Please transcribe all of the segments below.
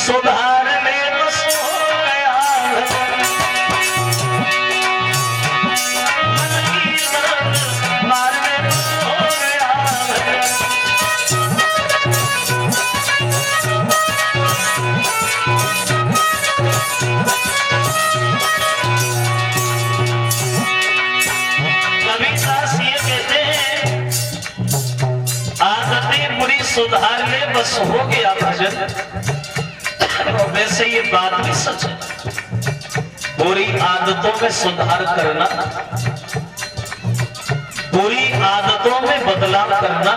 सुधारने बस हो गया मन की दर्द मारने बस हो गया कबीरदास ये कहते हैं आदतें बुरी सुधार ले बस हो गया भजन। वैसे ये बात भी सच है, बुरी आदतों में सुधार करना, बुरी आदतों में बदलाव करना,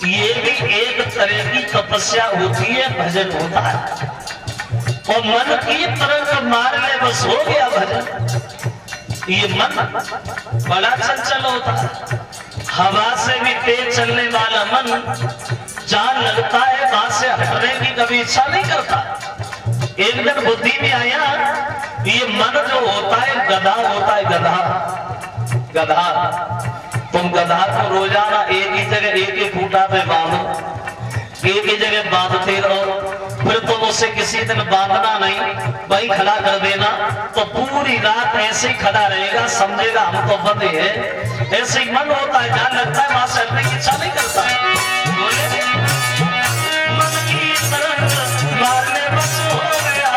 ये भी एक तरह की तपस्या होती है, भजन होता है। और मन की तरंग मार ले बस हो गया भजन। ये मन बड़ा चंचल होता है, हवा से भी तेज चलने वाला मन जान लगता है, वहां से हटने की कभी इच्छा नहीं करता। एक दिन बुद्धि में आया, ये मन जो होता है गधा होता है, गधा गधा। तुम गधा को रोजाना एक ही जगह एक ही खूंटा पे बांधो, एक ही जगह बांधते रहो, फिर तुम उसे किसी दिन बांधना नहीं, वही खड़ा कर देना, तो पूरी रात ऐसे ही खड़ा रहेगा, समझेगा हम तो बंधे हैं। ऐसे ही मन होता है, जान लगता है, वहां से हटने की इच्छा नहीं करता। बोले मन की तरंग मारने बस हो गया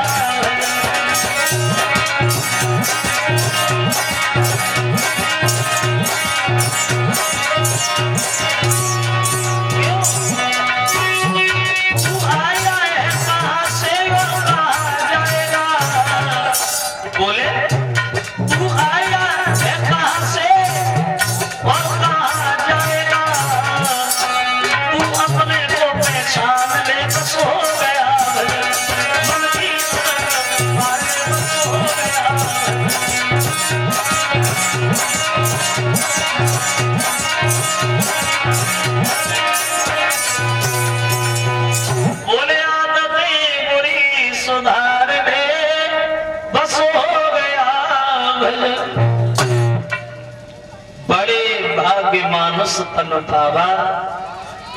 तू आया है कहां से और कहां जाएगा। बोले तू आया है कहां से और कहां जाएगा, तू अपने को पहचान ले बस हो गया मन की तरंग मारने बस हो गया। बोले आदतें बुरी सुधारने बस हो गया भजन। बड़े भाग्य मानुष तन पावा,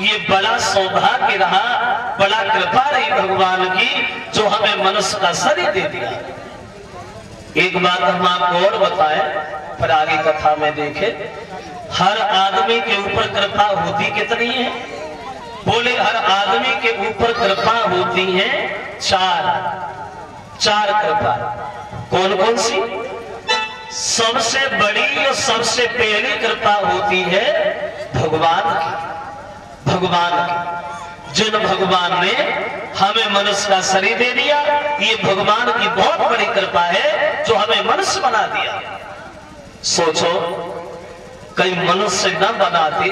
ये बड़ा सौभाग्य रहा, बड़ा कृपा रही भगवान की जो हमें मनुष्य का शरीर दे दिया। एक बात हम आपको और बताएं, पर आगे कथा में देखें, हर आदमी के ऊपर कृपा होती कितनी है। बोले हर आदमी के ऊपर कृपा होती है चार कृपा। कौन कौन सी? सबसे बड़ी और सबसे पहली कृपा होती है भगवान की। भगवान की, जिन भगवान ने हमें मनुष्य का शरीर दे दिया, ये भगवान की बहुत बड़ी कृपा है जो हमें मनुष्य बना दिया। सोचो, कई मनुष्य न बनाते,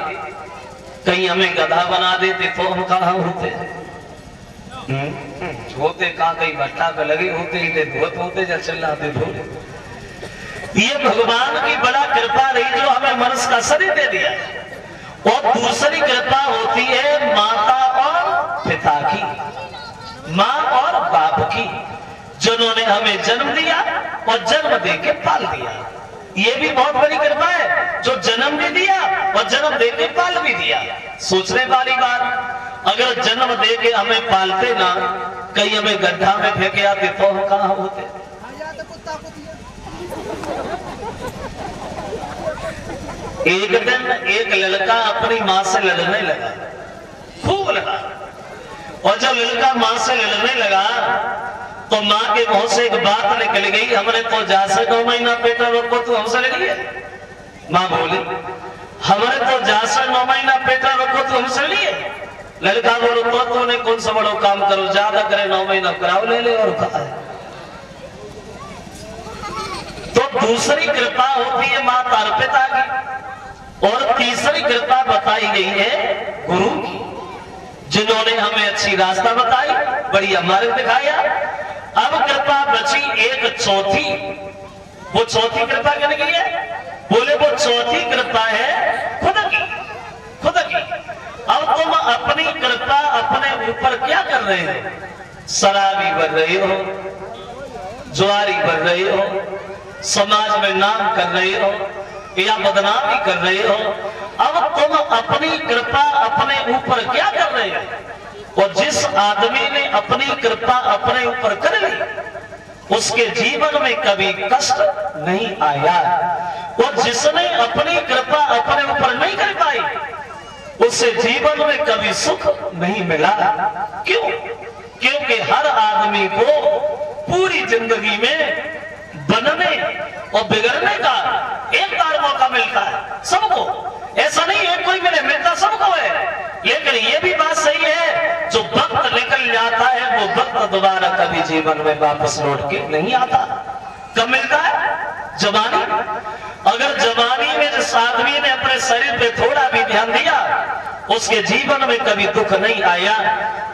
कहीं हमें गधा बना देते तो हम कहां होते? होते कहां? कहीं भट्टा पे लगे होते, धोत होते या चिल्लाते थोड़े। ये भगवान की बड़ा कृपा रही जो हमें मनुष्य का शरीर दे दिया। और दूसरी कृपा होती है माता और पिता की, माँ और बाप की, जिन्होंने हमें जन्म दिया और जन्म देके पाल दिया। ये भी बहुत बड़ी कृपा है जो जन्म भी दिया और जन्म देके पाल भी दिया। सोचने वाली बात, अगर जन्म देके हमें पालते ना, कहीं हमें गड्ढा में फेंके आते तो हम कहां होते? एक दिन एक लड़का अपनी माँ से लड़ने लगा, खूब लगा। और जब लड़का माँ से लड़ने लगा तो माँ के मुंह से एक बात निकल गई, हमने तो जा से 9 महीना पेटा रोको, तू हमसे लड़ी है। माँ बोली, हमने तो जा से 9 महीना पेटा रोको, तू हमसे लड़ी है। लड़का बोलो, तो तूने कौन सा बड़ो काम करो, ज्यादा करे 9 महीना कराओ ले ले और कहा है। तो दूसरी कृपा होती है माता और पिता की। और तीसरी कृपा बताई गई है गुरु की, जिन्होंने हमें अच्छी रास्ता बताई, बढ़िया मार्ग दिखाया। अब कृपा बची एक चौथी। वो चौथी कृपा किन की है? बोले वो चौथी कृपा है खुद की, खुद की। अब तुम अपनी कृपा अपने ऊपर क्या कर रहे हो? शराबी बन रहे हो, जुआरी बन रहे हो, समाज में नाम कर रहे हो या बदनामी कर रहे हो। अब तुम अपनी कृपा अपने ऊपर क्या कर रहे हो? और जिस आदमी ने अपनी कृपा अपने ऊपर कर ली उसके जीवन में कभी कष्ट नहीं आया, और जिसने अपनी कृपा अपने ऊपर नहीं कर पाई उससे जीवन में कभी सुख नहीं मिला। क्यों? क्योंकि हर आदमी को पूरी जिंदगी में बनने और बिगड़ने का एक बार मौका मिलता है सबको। ऐसा नहीं है कोई मिलता सबको है, लेकिन ये भी बात सही है जो वक्त निकल जाता है वो वक्त दोबारा कभी जीवन में वापस लौट के नहीं आता। कब मिलता है? जवानी। अगर जवानी में जिस आदमी ने अपने शरीर पे थोड़ा भी ध्यान दिया उसके जीवन में कभी दुख नहीं आया,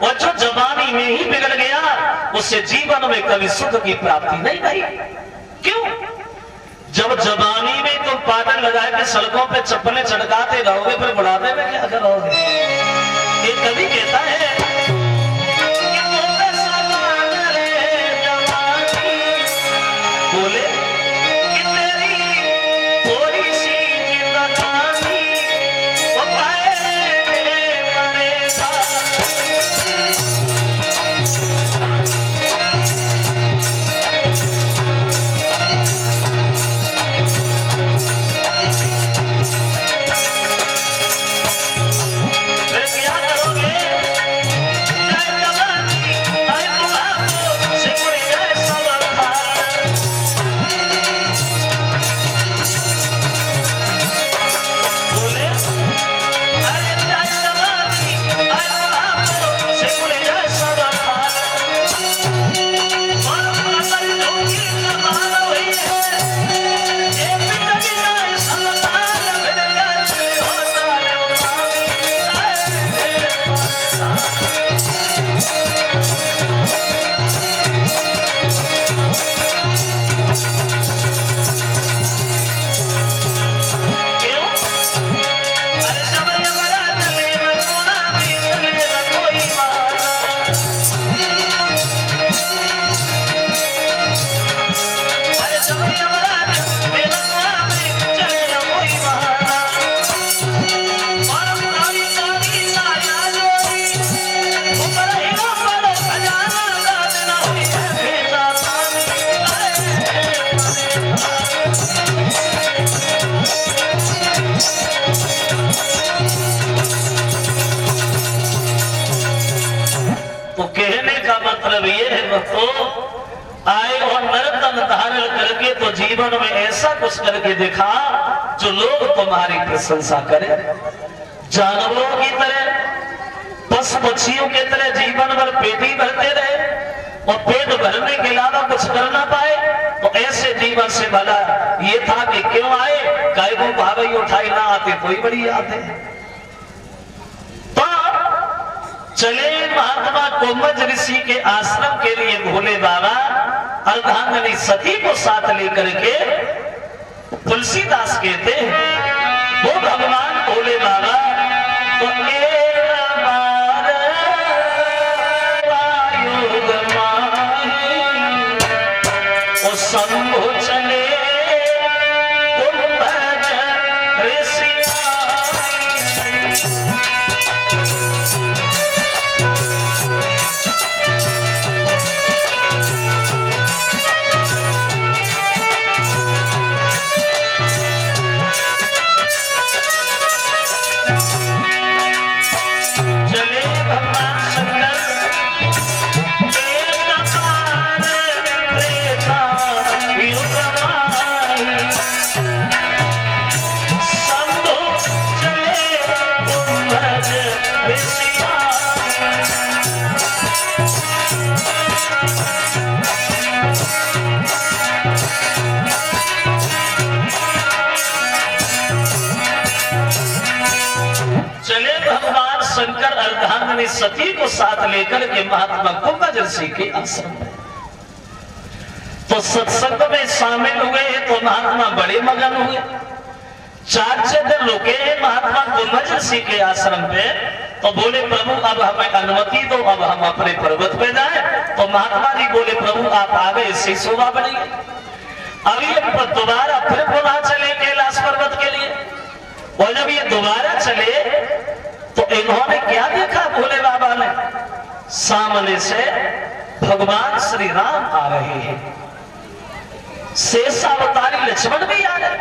और जो जवानी में ही बिगड़ गया उससे जीवन में कभी सुख की प्राप्ति नहीं हुई। क्यों? जब जवानी में तुम पागल लगा के सड़कों पे चप्पलें चढ़काते रहोगे फिर बुढ़ापे में क्या करोगे? ये कभी कहता है बोले कि तेरी थोड़ी सी जिंदगानी वो तो कहने का मतलब ये है भक्तों, आए और नर्तन धारण करके तो जीवन में ऐसा कुछ करके दिखा जो लोग तुम्हारी प्रशंसा करें। जानवरों की तरह पशु पक्षियों की तरह जीवन भर पेट ही भरते रहे और पेट भरने के अलावा कुछ कर ना पाए, तो ऐसे जीवन से भला ये था कि क्यों आए, काय को भावई उठाई ना आते कोई बड़ी आते। तो चले महात्मा कोमज ऋषि के आश्रम के लिए भोले बाबा अर्धांगिनी सती को साथ लेकर के। तुलसीदास कहते हैं वो भगवान भोले बाबा तो शंभु चले शंकर अर्धांगिनी सती को साथ लेकर के महात्मा कोमज ऋषि के आश्रम में तो सत्संग में शामिल हुए तो महात्मा बड़े मगन हुए। 4 दिन रुके महात्मा कोमज ऋषि के आश्रम पे, तो बोले प्रभु अब हमें अनुमति दो, अब हम अपने पर्वत पे जाएं। तो महात्मा जी बोले प्रभु आप आ गए, इससे शोभा बढ़ेगी। अभी दोबारा फिर पुनः चले कैलाश पर्वत के लिए, और जब ये दोबारा चले तो इन्होंने क्या देखा भोले बाबा ने? सामने से भगवान श्री राम आ रहे हैं, शेषावतारी लक्ष्मण भी आ रहे।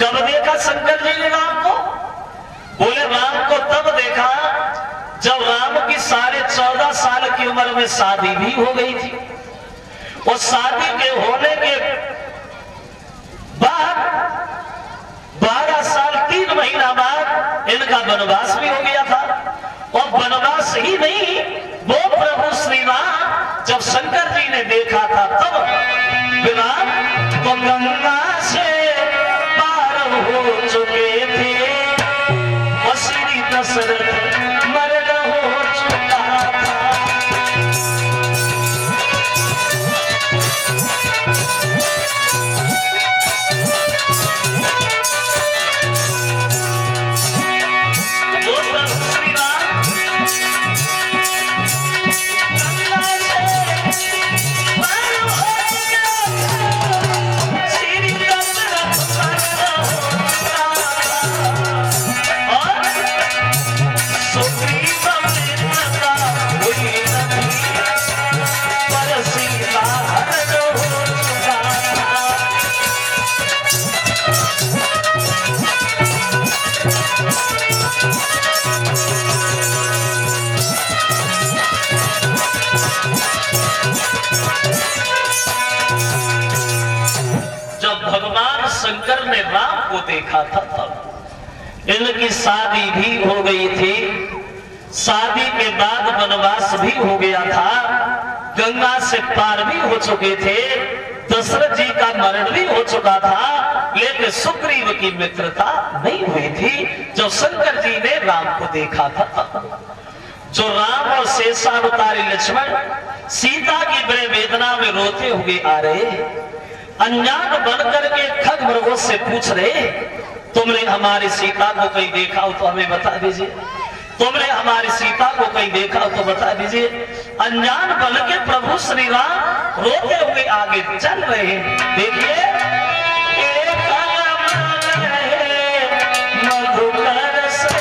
कब देखा शंकर जी ने राम को? बोले राम को तब देखा जब राम की 14.5 साल की उम्र में शादी भी हो गई थी, और शादी के होने के बाद 12 साल 3 महीना बाद इनका वनवास भी हो गया था। और वनवास ही नहीं, वो प्रभु श्री राम जब शंकर जी ने देखा था तब विराम तो गंगा से पार हो चुके थे, और श्री दशरथ मरण हो चुका था। शंकर ने राम को देखा था तब इनकी शादी भी हो गई थी, शादी के बाद वनवास भी हो गया था, गंगा से पार भी हो चुके थे, दशरथ जी का मरण भी हो चुका था, लेकिन सुग्रीव की मित्रता नहीं हुई थी। जब शंकर जी ने राम को देखा था तब जो राम और शेषावतारी लक्ष्मण सीता की बड़े वेदना में रोते हुए आ रहे, अनजान बनकर के खग मृगों से पूछ रहे, तुमने हमारी सीता को कहीं देखा हो तो हमें बता दीजिए, तुमने हमारी सीता को कहीं देखा हो तो बता दीजिए। अनजान बन के प्रभु श्री राम रोते हुए आगे चल रहे हैं। देखिए मधुकर से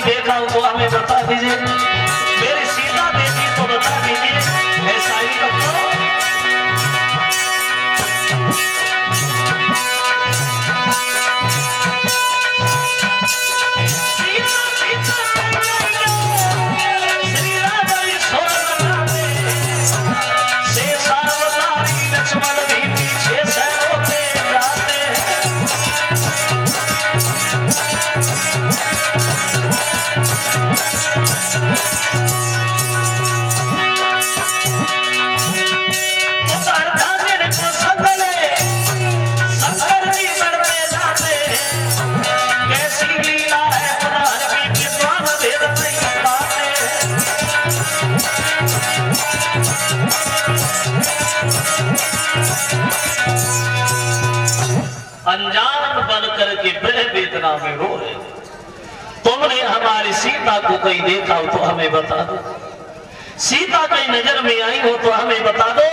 देखा हो तो हमें बता दीजिए, मेरी सीता देखी तो बता दीजिए। ऐसा ही करो। श्री राम शेषावतारी लक्ष्मण भी पीछे से होते जाते अनजान बन करके बड़े वेदना में रो रहे, तुमने हमारी सीता को कहीं देखा हो तो हमें बता दो, सीता कहीं नजर में आई हो तो हमें बता दो।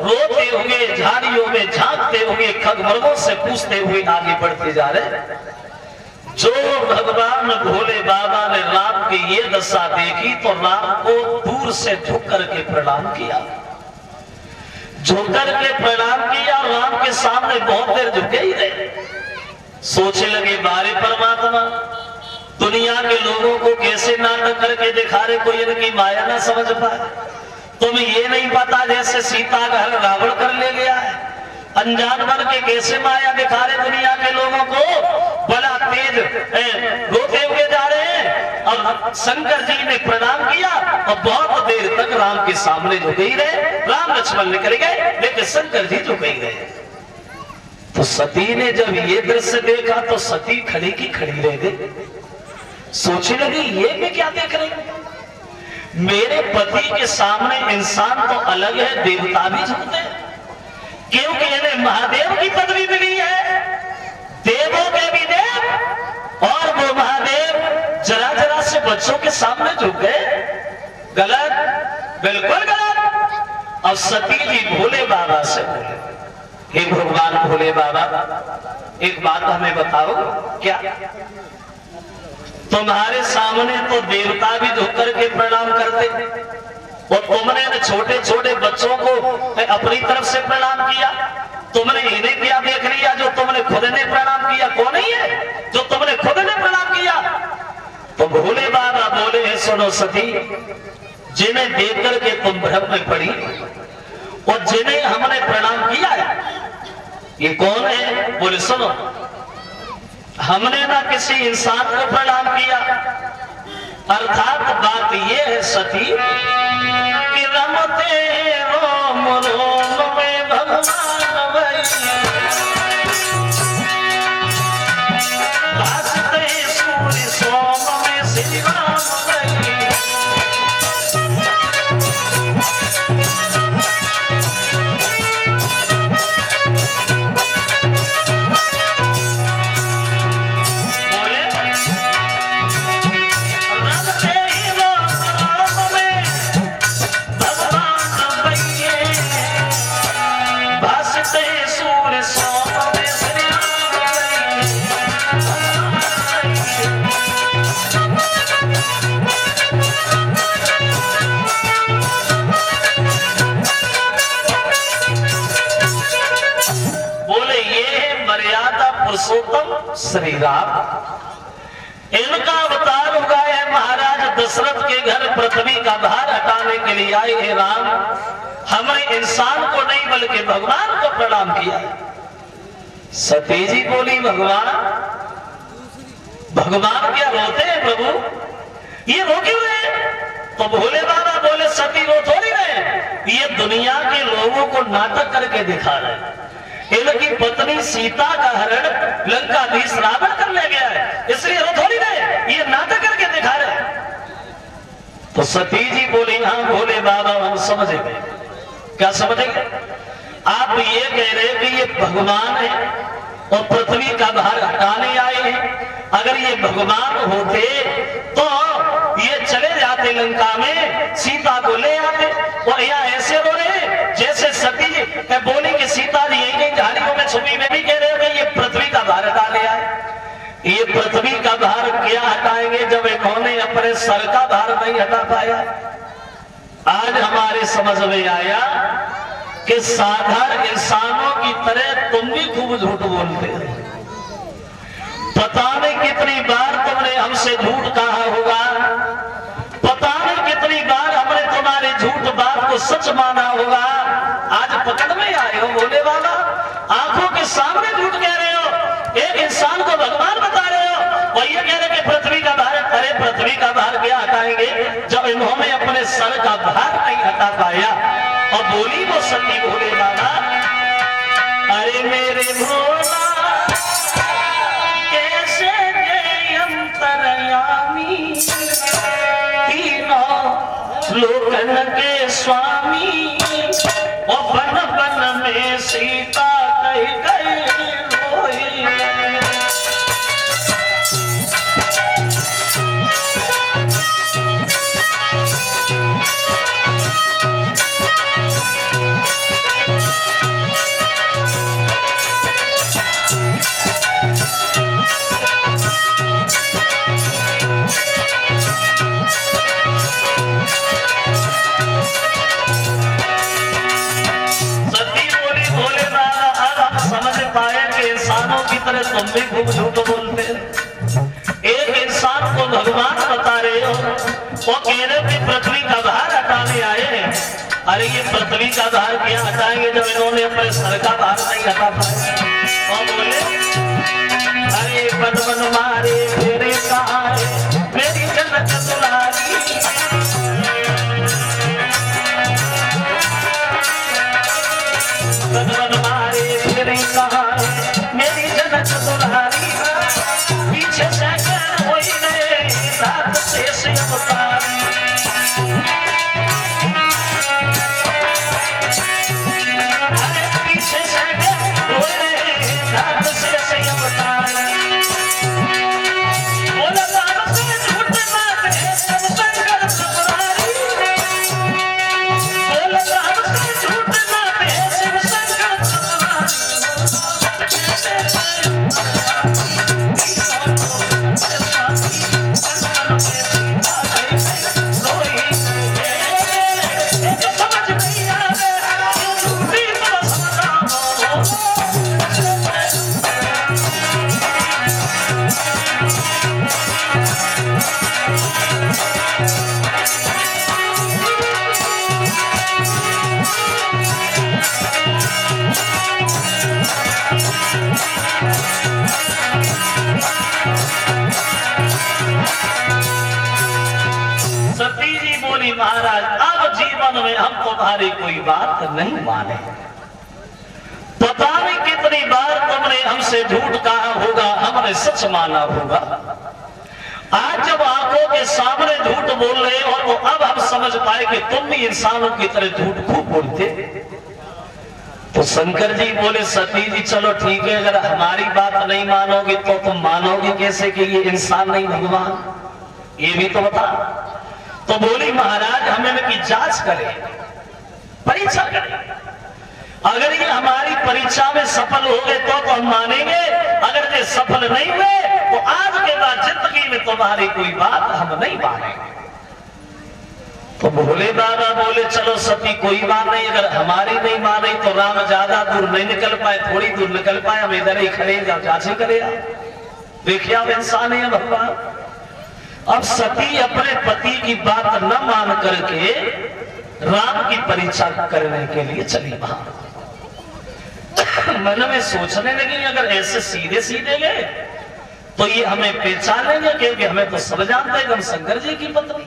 रोते हुए झाड़ियों में झांकते हुए खगमृगों से पूछते हुए आगे बढ़ते जा रहे। जो भगवान भोले बाबा ने राम की ये दशा देखी तो राम को दूर से झुक करके प्रणाम किया, झुक करके प्रणाम किया। राम के सामने बहुत देर झुके ही रहे, सोचने लगे बारे परमात्मा दुनिया के लोगों को कैसे नाटक करके दिखा रहे, कोई इनकी माया ना समझ पाए। तुम्हें ये नहीं पता जैसे सीता का हर रावण कर ले गया है, अनजान बन के कैसे माया दिखा रहे दुनिया के लोगों को, बड़ा तेज रोते हुए जा रहे हैं। और शंकर जी ने प्रणाम किया और बहुत देर तक राम के सामने झुके ही रहे। राम लक्ष्मण निकल गए लेकिन शंकर जी झुके ही रहे। तो सती ने जब ये दृश्य देखा तो सती खड़ी की खड़ी रह गई, सोचने लगी ये मैं क्या देख रही हूं, मेरे पति के सामने इंसान तो अलग है, देवता भी झुकते हैं, क्योंकि इन्हें महादेव की पदवी मिली है, देवों के भी देव, और वो महादेव जरा जरा से बच्चों के सामने झुक गए। गलत, बिल्कुल गलत। अब सती जी भोले बाबा से बोले, हे भगवान भोले बाबा, एक बात हमें बताओ, क्या तुम्हारे सामने तो देवता भी झुक करके प्रणाम करते, और तुमने छोटे छोटे बच्चों को अपनी तरफ से प्रणाम किया, तुमने इन्हें क्या देख लिया जो तुमने खुद ने प्रणाम किया? कौन ही है जो तुमने खुद ने प्रणाम किया? तो भोले बाबा बोले, सुनो सती, जिन्हें देख करके तुम भ्रम में पड़ी और जिन्हें हमने प्रणाम किया है, ये कौन है? बोले सुनो, हमने ना किसी इंसान को प्रणाम किया, अर्थात बात ये है सती कि रमते रोम रोम में भगवान वही, भासते सूर्य सोम में श्री राम वही। पुरुषोत्तम श्री राम, इनका अवतार हुआ है महाराज दशरथ के घर पृथ्वी का भार हटाने के लिए आए हे राम, हमने इंसान को नहीं बल्कि भगवान को प्रणाम किया। सती जी बोली, भगवान भगवान क्या रोते हैं प्रभु, ये रो क्यों रहे? तो भोले बाबा बोले, सती रो थोड़ी रहे, ये दुनिया के लोगों को नाटक करके दिखा रहे, इनकी पत्नी सीता का हरण लंकाधीश रावण कर ले गया है, इसलिए रो थोड़ी रहे, ये नाटक करके दिखा रहे। तो सती जी बोली, हाँ भोले बाबा हम समझ गए। क्या समझेंगे? आप ये कह रहे कि ये भगवान है और पृथ्वी का भार हटाने आए हैं, अगर ये भगवान होते तो ये चले जाते लंका में, सीता को ले आते, और यहाँ ऐसे रो रहे जैसे सती बोली कि सीता जी यही झाड़ियों में छुपी में भी कह रहे हो ये पृथ्वी का भार हटा ले आए। ये पृथ्वी का भार क्या हटाएंगे जब इन्होंने अपने सर का भार नहीं हटा पाया? आज हमारे समझ में आया कि साधारण इंसानों की तरह तुम भी खूब झूठ बोलते हो। पता नहीं कितनी बार तुमने हमसे झूठ कहा होगा, पता नहीं कितनी बार हमने तुम्हारे झूठ बात को सच माना होगा, आज पकड़ में आए हो भोले बाबा, आंखों के सामने झूठ कह रहे हो, एक इंसान को भगवान बता रहे हो, और ये कह रहे कि पृथ्वी का भार। अरे पृथ्वी का भार क्या हटाएंगे जब इन्होंने अपने सर का भार नहीं हटा पाया? और बोली वो सती भोले बाबा, अरे मेरे भोला कैसे गए अंतरयामी, तीनों लोकन के स्वामी, और बन बन में सीता कही गई रोई। तुम भी खूब झूठ बोलते, एक इंसान को भगवान बता रहे हो, वो कह रहे कि पृथ्वी का भार हटाने आए हैं। अरे ये पृथ्वी का भार क्या हटाएंगे जब इन्होंने अपने सर का भार नहीं हटा पाया? और बोले, अरे बदमन मारे मेरे सहारे मेरी जन्नत दुलारी, बदमन मारे मेरे सहारे महाराज अब जीवन में हम तुम्हारी कोई बात नहीं माने। पता नहीं कितनी बार तुमने हमसे झूठ कहा होगा, हमने सच माना होगा। आज जब आंखों के सामने झूठ बोल रहे हो तो अब हम समझ पाए कि तुम भी इंसानों की तरह झूठ खूब बोलते। तो शंकर जी बोले सती जी चलो ठीक है, अगर हमारी बात नहीं मानोगे तो तुम मानोगे कैसे कि ये इंसान नहीं भगवान, ये भी तो बता। तो बोली महाराज हम इनकी जांच करें, परीक्षा करें, अगर ये हमारी परीक्षा में सफल हो गए तो हम मानेंगे, अगर ये सफल नहीं हुए तो आज के बाद जिंदगी में तुम्हारी कोई बात हम नहीं मानेंगे। तो भोले बाबा बोले चलो सती कोई बात नहीं, अगर हमारी नहीं माने तो राम ज्यादा दूर नहीं निकल पाए, थोड़ी दूर निकल पाए, हम इधर ही खड़े जांचें करे। देखिए अब इंसान है भगवान। अब सती अपने पति की बात न मान करके राम की परीक्षा करने के लिए चली वहां। मन में सोचने लगी अगर ऐसे सीधे सीधे गए तो ये हमें पहचान लेंगे, क्योंकि हमें तो सब जानते हैं हम शंकर जी की पत्नी।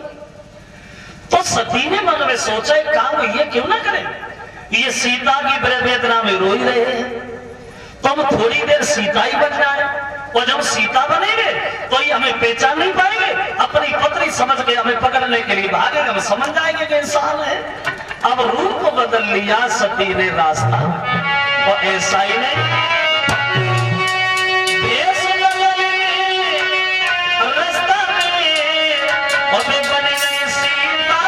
तो सती ने मन में सोचा एक काम ये क्यों ना करें, ये सीता की वेदना में रो ही रहे हैं तो हम थोड़ी देर सीता ही बन जाए, और जब सीता बनेंगे तो ये हमें पहचान नहीं पाएंगे, अपनी पत्नी समझ के हमें पकड़ने के लिए भागेंगे, हम समझ जाएंगे कि इंसान है। अब रूप बदल लिया सती ने रास्ता, और ऐसा ही नहीं भेष बदल रास्ता में और बन गई सीता।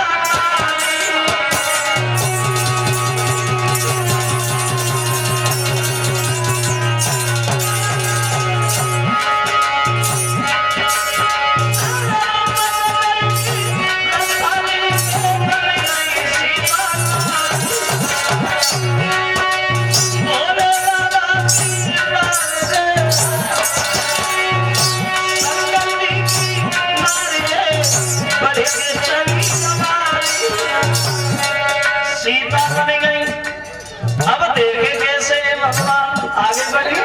सीता बन गई। अब देखे कैसे भगवान आगे बढ़े।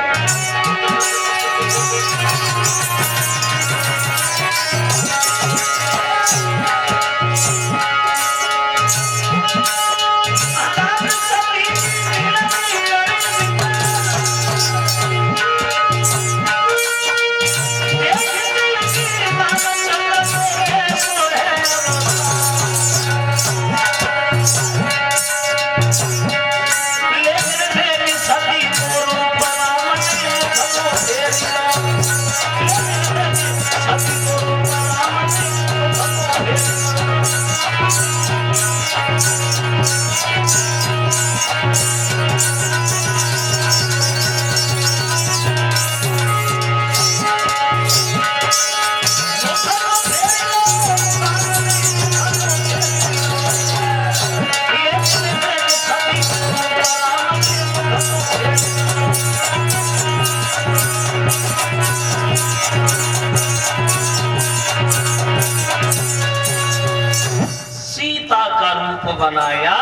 बनाया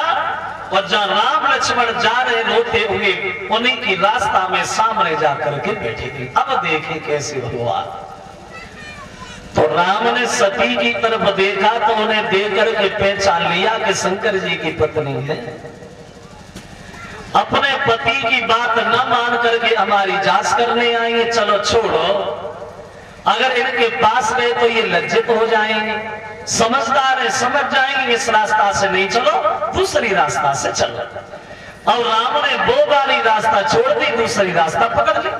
और जहां राम लक्ष्मण जा रहे रोते हुए उन्हीं की रास्ता में सामने जाकर के बैठी थी। अब देखे कैसे हुआ। तो राम ने सती की तरफ देखा तो उन्हें देख करके पहचान लिया कि शंकर जी की पत्नी है। अपने पति की बात न मान करके हमारी जांच करने आएंगे, चलो छोड़ो, अगर इनके पास गए तो ये लज्जित हो जाएंगे, समझदार है समझ जाएंगे इस रास्ता से नहीं चलो, दूसरी रास्ता से चलो। और राम ने वो वाली रास्ता छोड़ दी, दूसरी रास्ता पकड़ ली।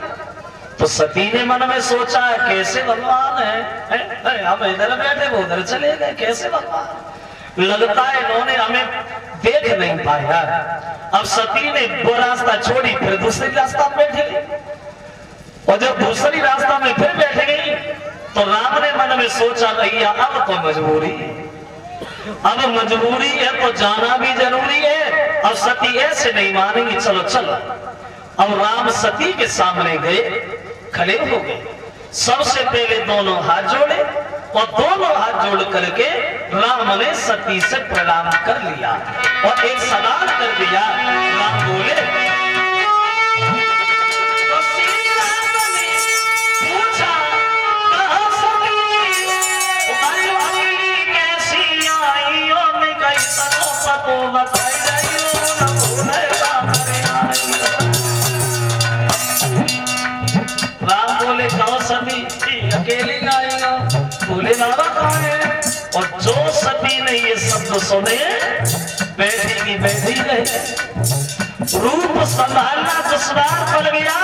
तो सती ने मन में सोचा कैसे भगवान है, हम इधर बैठे वो उधर चले गए, कैसे भगवान, लगता है इन्होंने हमें देख नहीं पाया। अब सती ने वो रास्ता छोड़ी, फिर दूसरी रास्ता बैठी। और जब दूसरी रास्ता में फिर बैठ गई तो राम ने मन में सोचा भैया अब तो मजबूरी है, अब मजबूरी है तो जाना भी जरूरी है। अब सती ऐसे नहीं मानेंगी, चलो चलो। अब राम सती के सामने गए, खड़े हो गए। सबसे पहले दोनों हाथ जोड़े और दोनों हाथ जोड़ करके राम ने सती से प्रणाम कर लिया और एक सवाल कर दिया। राम बोले, तो श्री राम ने पूछा, कहाँ सती? कैसी आई हो? मैं कही सको पतो बताई जाइयो न भूले राम रे आई। राम बोले, कहो सती अकेली आई हो? बोले बाबा कहाँ है? और जो सती ने ये शब्द सुने बैठी की बैठी रहे। रूप संभालना दुश्वार पड़ गया।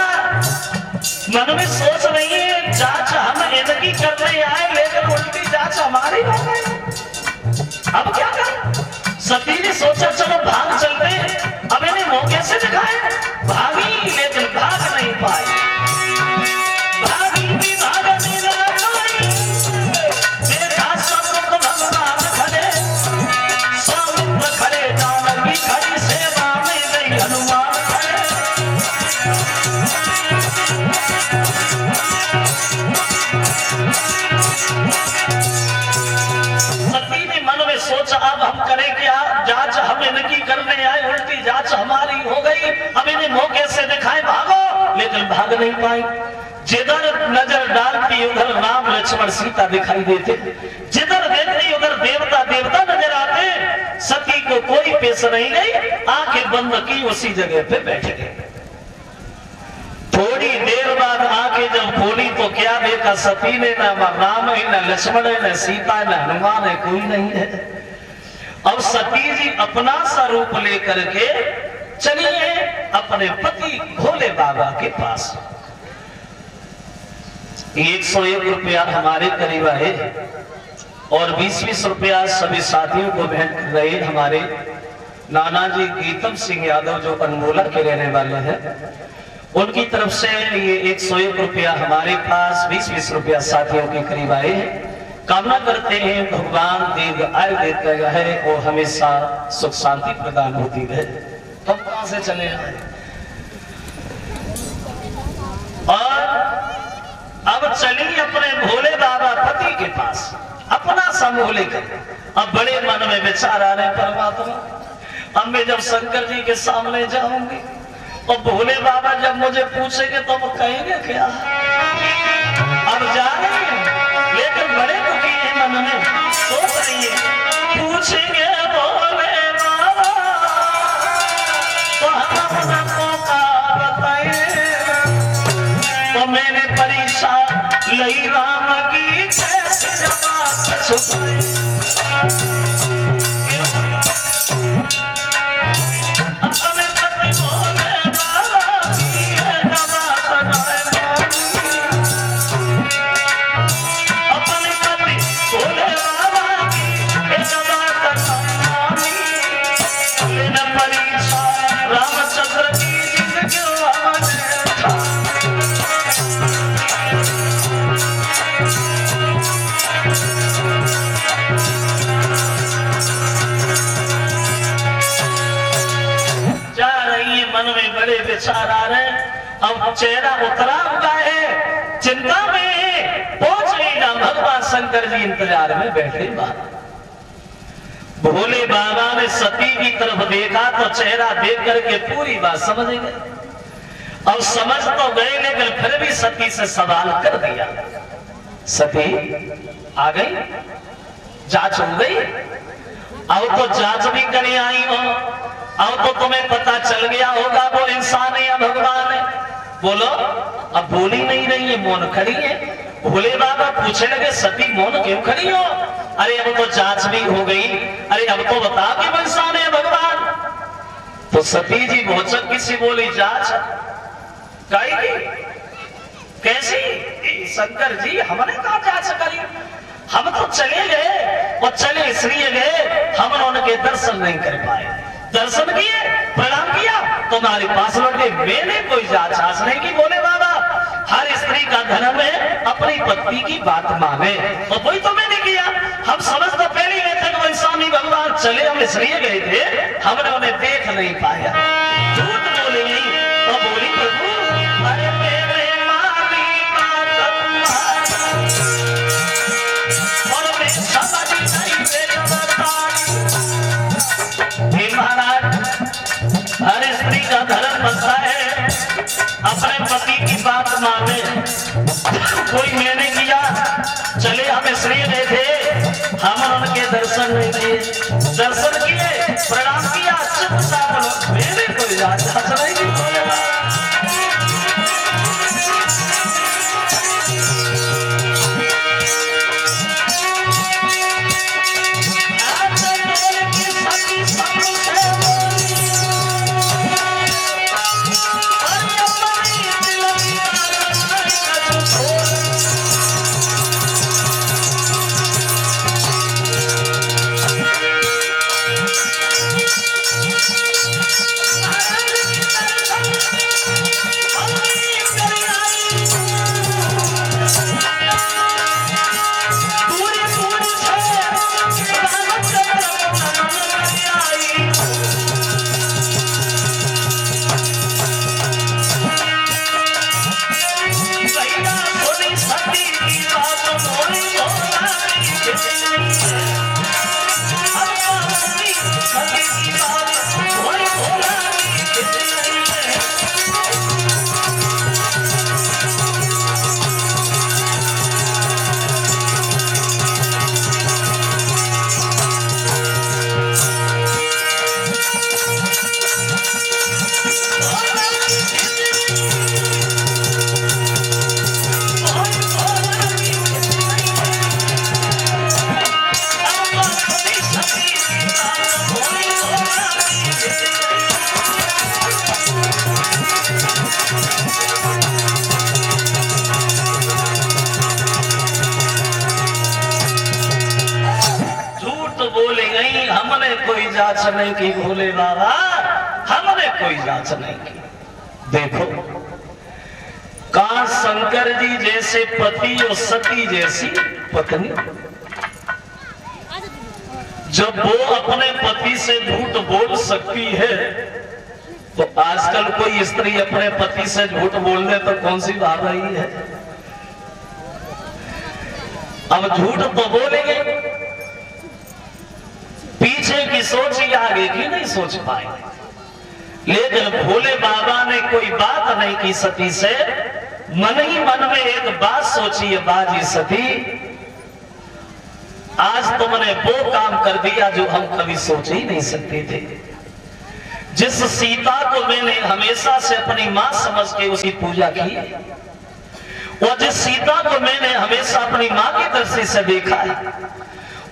मन में सोच रही है जांच हम इनकी करने आए लेकिन उल्टी जांच हमारी हो गई, अब क्या करें? सती ने सोचा चलो भाग चलते, अब इन्हें मौके से दिखाए। भागी लेकिन भाग नहीं पाई। सोचा अब हम करें क्या? जांच हम इनकी करने आए, उल्टी जांच हमारी हो गई, अब इन्हें मौके से दिखाए भागो, लेकिन भाग नहीं पाई। जिधर नजर डालती उधर राम लक्ष्मण सीता दिखाई देते, जिधर देखती उधर देवता देवता नजर आते। सती को कोई पेश नहीं गई, आंखें बंद की उसी जगह पे बैठ गए। थोड़ी देर बाद आके जब खोली तो क्या देखा? सती ने न राम है, न लक्ष्मण है, न सीता है, न हनुमान है, कोई नहीं है। अब सती जी अपना स्वरूप लेकर के चलिए अपने पति भोले बाबा के पास। 101 रुपया हमारे करीब है और 20-20 रुपया सभी साथियों को भेंट कर रहे हमारे नाना जी गीतम सिंह यादव जो अनमोला के रहने वाले हैं, उनकी तरफ से ये 101 रुपया हमारे पास, 20-20 रुपया साथियों के करीब आए हैं। कामना करते हैं भगवान दीर्घ आयु देते रहे और हमेशा सुख शांति प्रदान होती रहे। हम कहां से चले आए और अब चली अपने भोले बाबा पति के पास अपना समूह लेकर। अब बड़े मन में विचार आ रहे परमात्मा, अब मैं जब शंकर जी के सामने जाऊंगी और भोले बाबा जब मुझे पूछेंगे तो वो कहेंगे क्या? अब जा रही है लेकिन बड़े दुखी है मन में, सोच रही है पूछेंगे भोले बाबा तो हमको का बताइए। तो मैंने परीक्षा लई राम की कैसे जवाब छुपाए। विचार आ रहे, अब चेहरा उतरा हुआ है, चिंता में पहुंच गई ना। भगवान शंकर जी इंतजार में बैठे भोले बाबा ने सती की तरफ देखा तो चेहरा देख करके पूरी बात समझ गए। अब समझ तो गए लेकिन फिर भी सती से सवाल कर दिया। सती आ गई, जांच हो गई, अब तो जांच भी करने आई हो, अब तो तुम्हें पता चल गया होगा वो इंसान है या भगवान है। बोलो। अब बोली नहीं रही है, मौन खड़ी है। भोले बाबा पूछने लगे सती मौन क्यों खड़ी हो? अरे अब तो जांच भी हो गई, अरे अब तो बता कि वो इंसान है भगवान। तो सती जी भोचक किसी बोली जांच कैसी? शंकर जी हमने कहा जांच करी, हम तो चले गए और चले इसलिए गए हम उनके दर्शन नहीं कर पाए। दर्शन किए, प्रणाम किया, तुम्हारे पास लौटे, मैंने कोई जांच नहीं की। बोले बाबा हर अपनी पत्नी की बात माने। और वही तो मैंने किया। हम समझ तो पहले गए थे कि स्वामी भगवान चले, हम इसलिए गए थे, हमने उन्हें देख नहीं पाया। झूठ बोली नहीं तो बोली प्रभु अरे मेरे मानी बात और मैं समझ नहीं महाराज, हर स्त्री का धर्म बनता है अपने पति की बात माने। कोई मैंने किया, चले हम इसलिए गए थे, हम उनके दर्शन नहीं किए, दर्शन किए प्रणाम किया, चुपचाप मेरे कोई जांच नहीं की। कोई जांच नहीं की भोले बाबा, हमने कोई जांच नहीं की। देखो कहां शंकर जी जैसे पति और सती जैसी पत्नी, जब वो अपने पति से झूठ बोल सकती है तो आजकल कोई स्त्री अपने पति से झूठ बोल दे तो कौन सी भाग रही है। अब झूठ तो बोलेंगे, पीछे की सोची आगे की नहीं सोच पाए। लेकिन भोले बाबा ने कोई बात नहीं की सती से, मन ही मन में एक बात सोची है, बाजी सती आज तुमने वो काम कर दिया जो हम कभी सोच ही नहीं सकते थे। जिस सीता को मैंने हमेशा से अपनी मां समझ के उसकी पूजा की, और जिस सीता को मैंने हमेशा अपनी मां की दृष्टि से देखा है,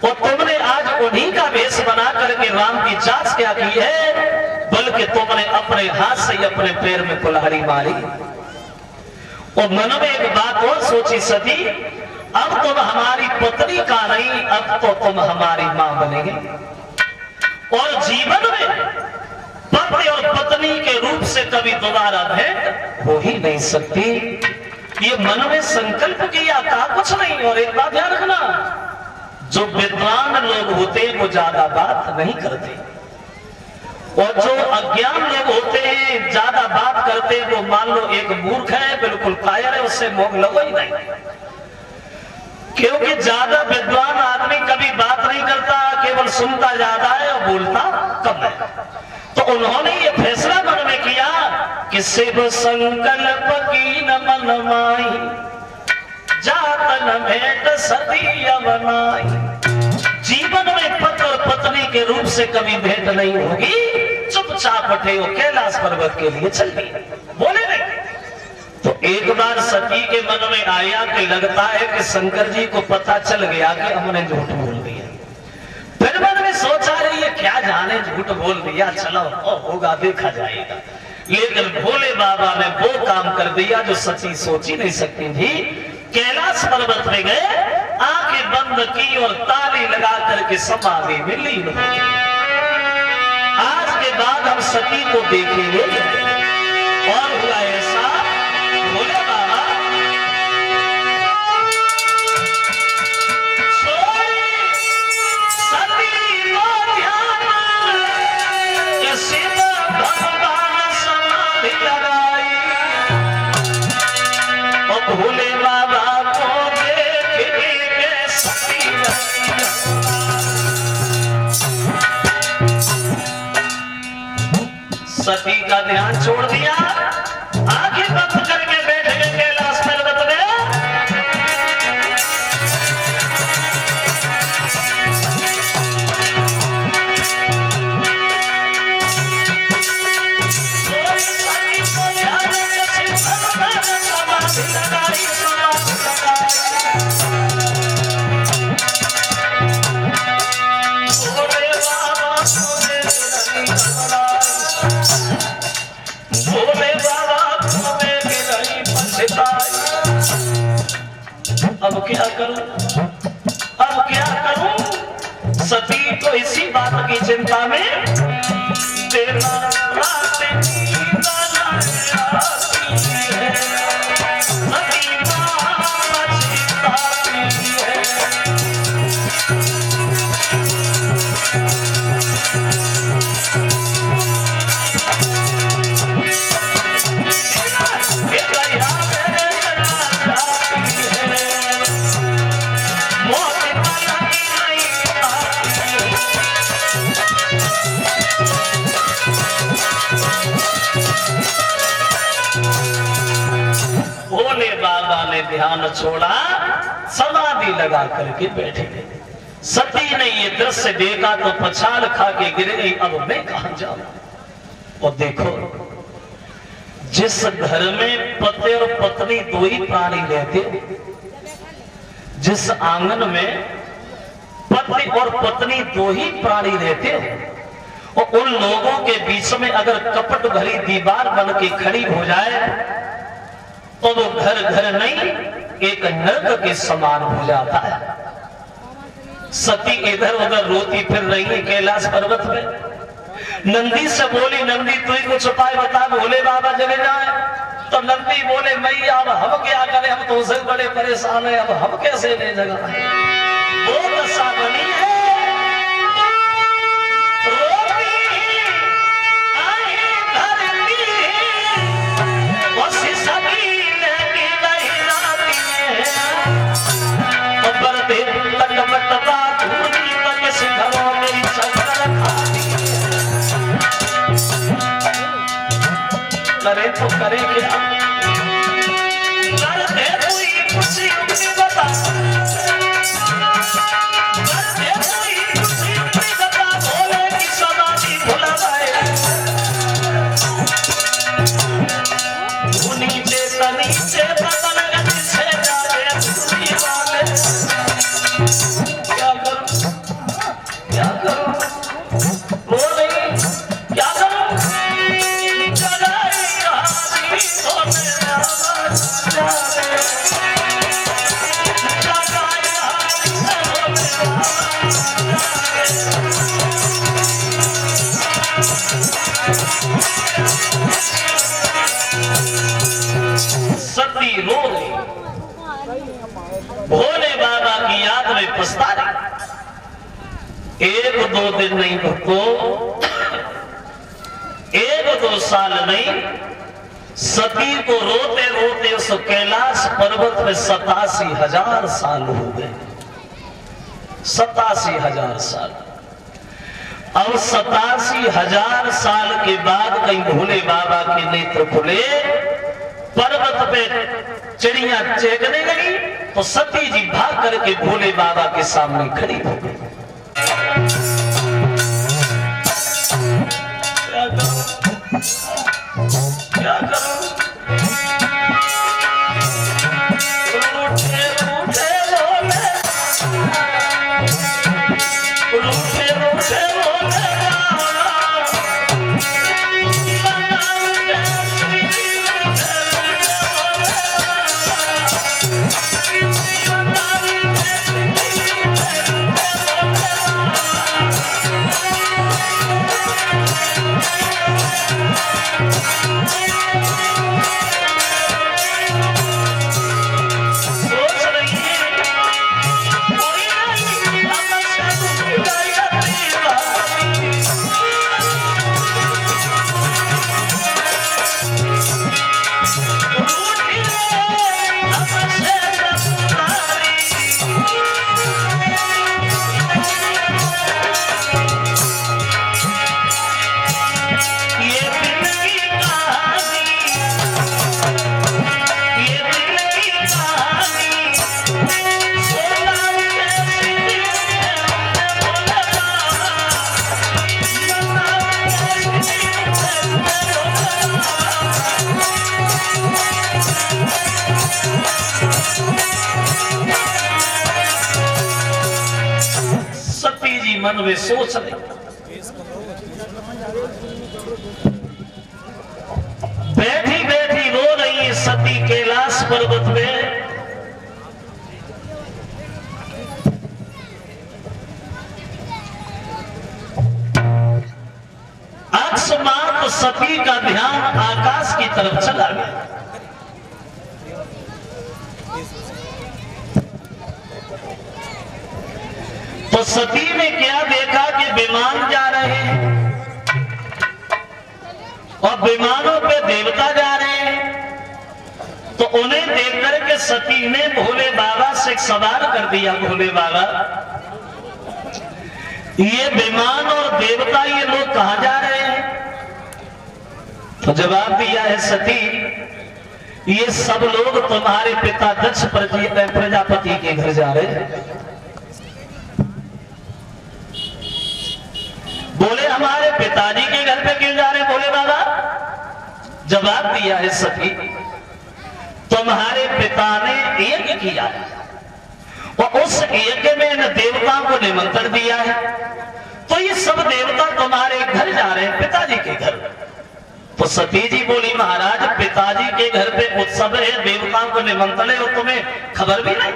और तुमने आज उन्हीं का वेश बना करके राम की जांच क्या की है, बल्कि तुमने अपने हाथ से ही अपने पैर में कुल्हाड़ी मारी। और मन में एक बात और सोची सती, अब तुम हमारी पत्नी का नहीं, अब तो तुम हमारी मां बनेगी, और जीवन में पति और पत्नी के रूप से कभी दोबारा भेंट हो ही नहीं सकती। ये मन में संकल्प किया था, कुछ नहीं। और एक बात ध्यान रखना, जो विद्वान लोग होते हैं वो ज्यादा बात नहीं करते, और जो अज्ञान लोग होते हैं ज्यादा बात करते हैं। वो मान लो एक मूर्ख है, बिल्कुल कायर है, उससे मोह लगो ही नहीं। क्योंकि ज्यादा विद्वान आदमी कभी बात नहीं करता, केवल सुनता ज्यादा है और बोलता कम है। तो उन्होंने ये फैसला मन में किया कि शिव संकल्प की न मन माई, जातन भेंट सती अवनाई। जीवन में पति और पत्नी के रूप से कभी भेंट नहीं होगी, चुपचाप उठे हो कैलाश पर्वत के लिए चल दी, बोले नहीं। तो एक बार सती के मन में आया कि लगता है कि शंकर जी को पता चल गया कि हमने झूठ बोल दिया। फिर मन में सोचा रही है क्या जाने झूठ बोल दिया, चलो होगा देखा जाएगा। लेकिन भोले बाबा ने वो काम कर दिया जो सती सोची नहीं सकती थी। कैलाश पर्वत में गए, आंखें बंद की और ताली लगा करके समाधि में लीन हो गए। आज के बाद हम सती को देखेंगे। और हुआ ऐसा, भोले बाबा भोले बाबा को देख के सती सती का ध्यान छोड़ दिया, आंखें बंद करके बैठ गए कैलाश पर्वत में। अब क्या करूं, अब क्या करूं? सती को इसी बात की चिंता में देना रात नींद न आती है, सती मां पछताती है। भोले बाबा ने ध्यान छोड़ा, समाधि लगा करके बैठे गए। सती ने ये दृश्य देखा तो पछाड़ खा के गिर गई, अब मैं कहां जाऊं? और देखो, जिस घर में पति और पत्नी दो ही प्राणी रहते, जिस आंगन में पति और पत्नी दो ही प्राणी रहते और उन लोगों के बीच में अगर कपट भरी दीवार बन के खड़ी हो जाए तो वो घर घर नहीं एक नरक के समान हो जाता है। सती इधर उधर रोती फिर रही है कैलाश पर्वत में। नंदी से बोली, नंदी तू ही कुछ उपाय बता, भोले बाबा चले जाए। तो नंदी बोले, मैया अब हम क्या करें, हम तो उसे बड़े परेशान है, अब हम कैसे ले जगह। वो दशा बनी है, करे तो करे क्या, करते कोई खुशी उम्मीद बता, करते कोई खुशी उम्मीद बता, भोले की समाधि भुला जाए। नीचे नीचे बदन गति से जाए खुशी वाले। क्या करूं, क्या करूं, बोले क्या करूं? सती रो रही, भोले बाबा की याद में पछता रही। एक दो दिन नहीं तो एक दो साल नहीं, सती को रोते रोते उस कैलाश पर्वत में 87,000 साल हो गए। 87,000 साल। अब 87,000 साल के बाद कहीं भोले बाबा के नेत्र खुले, पर्वत पे चिड़िया चहकने लगी तो सती जी भाग करके भोले बाबा के सामने खड़ी हो गई। क्या करूं? रूठे रूठे बोले, रूठे रूठे बोले, मन में सोच ले। बैठी बैठी रो रही है सती कैलाश पर्वत में। अकस्मात सती का ध्यान आकाश की तरफ चला गया। तो सती ने क्या देखा कि विमान जा रहे हैं और विमानों पे देवता जा रहे हैं। तो उन्हें देख करके सती ने भोले बाबा से एक सवाल कर दिया, भोले बाबा ये विमान और देवता ये लोग कहां जा रहे हैं? तो जवाब दिया है सती, ये सब लोग तुम्हारे पिता दक्ष प्रजापति के घर जा रहे हैं। बोले हमारे पिताजी के घर पे क्यों जा रहे हैं भोले बाबा? जवाब दिया है सती, तुम्हारे पिता ने यज्ञ किया है और उस यज्ञ में न देवताओं को निमंत्रण दिया है, तो ये सब देवता तुम्हारे घर जा रहे हैं, पिताजी के घर। तो सती जी बोली महाराज पिताजी के घर पे उत्सव है, देवताओं को निमंत्रण है और तुम्हें खबर भी नहीं?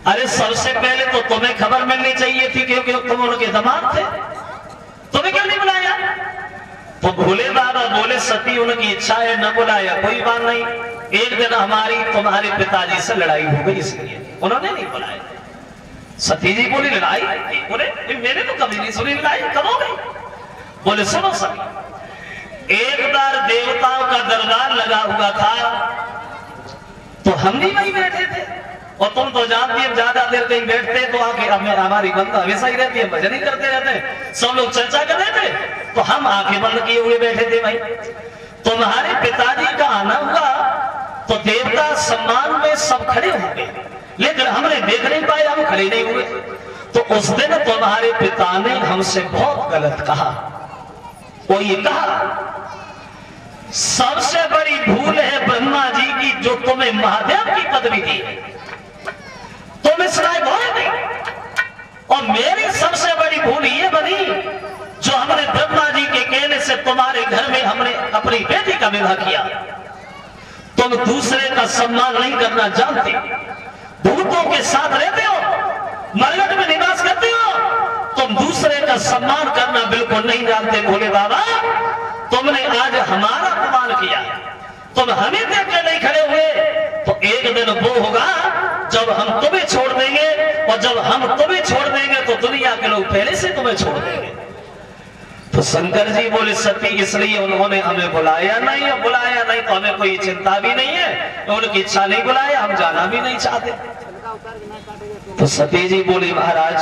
अरे सबसे पहले तो तुम्हें खबर मिलनी चाहिए थी क्योंकि तुम उनके दामाद थे, तुम्हें क्यों नहीं बुलाया? तो भोले बाबा बोले सती उनकी इच्छा है न बुलाया, कोई बात नहीं, एक दिन हमारी तुम्हारे पिताजी से लड़ाई हो गई इसलिए उन्होंने नहीं बुलाया। सती जी बोली लड़ाई? बोले मैंने तो कभी नहीं सुनी लड़ाई, कब हो गई? बोले सुनो सती, एक बार देवताओं का दरबार लगा हुआ था तो हम भी वहीं बैठे थे और तुम तो जानती है ज्यादा देर कहीं बैठते तो आके हमारी बंद हमेशा ही रहती है, भजन ही करते रहते हैं, सब लोग चर्चा कर रहे थे तो हम आंखें बंद किए हुए बैठे थे। भाई तुम्हारे पिताजी का आना हुआ तो देवता सम्मान में सब खड़े हो गए, लेकिन हमने देख नहीं पाए, हम खड़े नहीं हुए। तो उस दिन तुम्हारे पिता ने हमसे बहुत गलत कहा। वो ये कहा सबसे बड़ी भूल है ब्रह्मा जी की जो तुम्हें महादेव की पदवी दी, तुम इस लायक हो नहीं, और मेरी सबसे बड़ी भूल ये बनी जो हमने ब्रह्मा जी के कहने से तुम्हारे घर में हमने अपनी बेटी का विवाह किया। तुम दूसरे का सम्मान नहीं करना जानते, भूतों के साथ रहते हो, मरघट में निवास करते हो, तुम दूसरे का सम्मान करना बिल्कुल नहीं जानते। भोले बाबा तुमने आज हमारा अपमान किया, तुम हमें देख के नहीं खड़े हुए, तो एक दिन वो होगा जब हम तुम्हें छोड़ देंगे, और जब हम तुम्हें छोड़ देंगे तो दुनिया के लोग पहले से तुम्हें छोड़ देंगे। तो शंकर जी बोले सती इसलिए उन्होंने हमें बुलाया नहीं, और बुलाया नहीं तो हमें कोई चिंता भी नहीं है, उनकी इच्छा नहीं बुलाया, हम जाना भी नहीं चाहते। तो सती जी बोली महाराज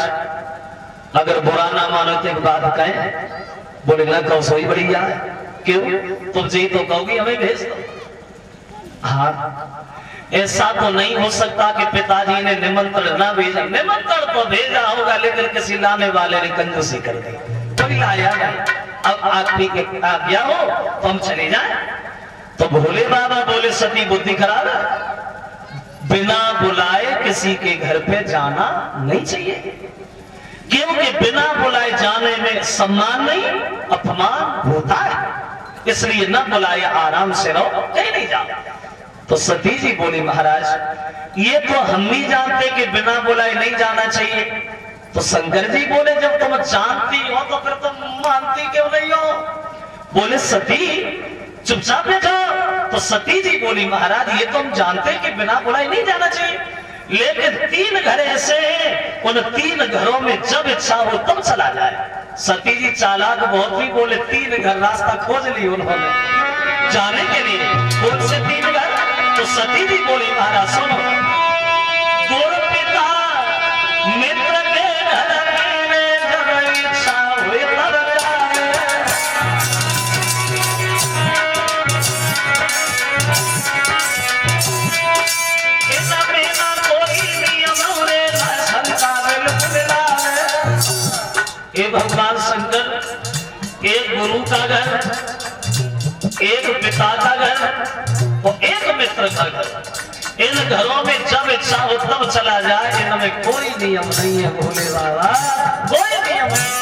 अगर बुरा ना मानो तो एक बात कहें। बोले ना कहो सोई बढ़िया है, क्यों? तुम जी तो कहोगी हमें भेज दो। हाँ ऐसा तो नहीं हो सकता कि पिताजी ने निमंत्रण ना भेजा, निमंत्रण तो भेजा होगा लेकिन किसी लाने वाले ने कंजूसी कर दी, कोई लाया नहीं। अब आपकी आज्ञा हो तो हम चले जाएं। तो भोले बाबा बोले सती बुद्धि खराब है, बिना बुलाए किसी के घर पे जाना नहीं चाहिए, क्योंकि बिना बुलाए जाने में सम्मान नहीं अपमान होता है, इसलिए न बुलाए आराम से रहो, कहीं नहीं जाओ। तो सती जी बोली महाराज ये तो हम भी जानते कि बिना बुलाए नहीं जाना चाहिए। तो शंकर जी बोले जब तुम जानती हो तो फिर तुम मानती क्यों नहीं हो? बोले सती चुपचाप बैठो। तो सती जी बोली महाराज ये तो हम जानते हैं कि बिना बुलाए नहीं जाना चाहिए, लेकिन 3 घर ऐसे हैं, उन 3 घरों में जब इच्छा हो तब चला जाए। सती जी चालाक बहुत ही, बोले 3 घर रास्ता खोज ली उन्होंने जाने के लिए, कौन से 3 घर? तो सती जी बोली महाराज सुनो, गुरु पिता मित्र के घर में जब इच्छा हुई तब जाए, इतना बिना कोई नियम रे शंका बिल्कुल लाए। ये भगवान शंकर एक गुरु का घर, एक पिता का घर और एक मित्र का घर, इन घरों में जब इच्छा हो तब चला जाए, इनमें कोई नियम नहीं है भोले बाबा, कोई नियम नहीं।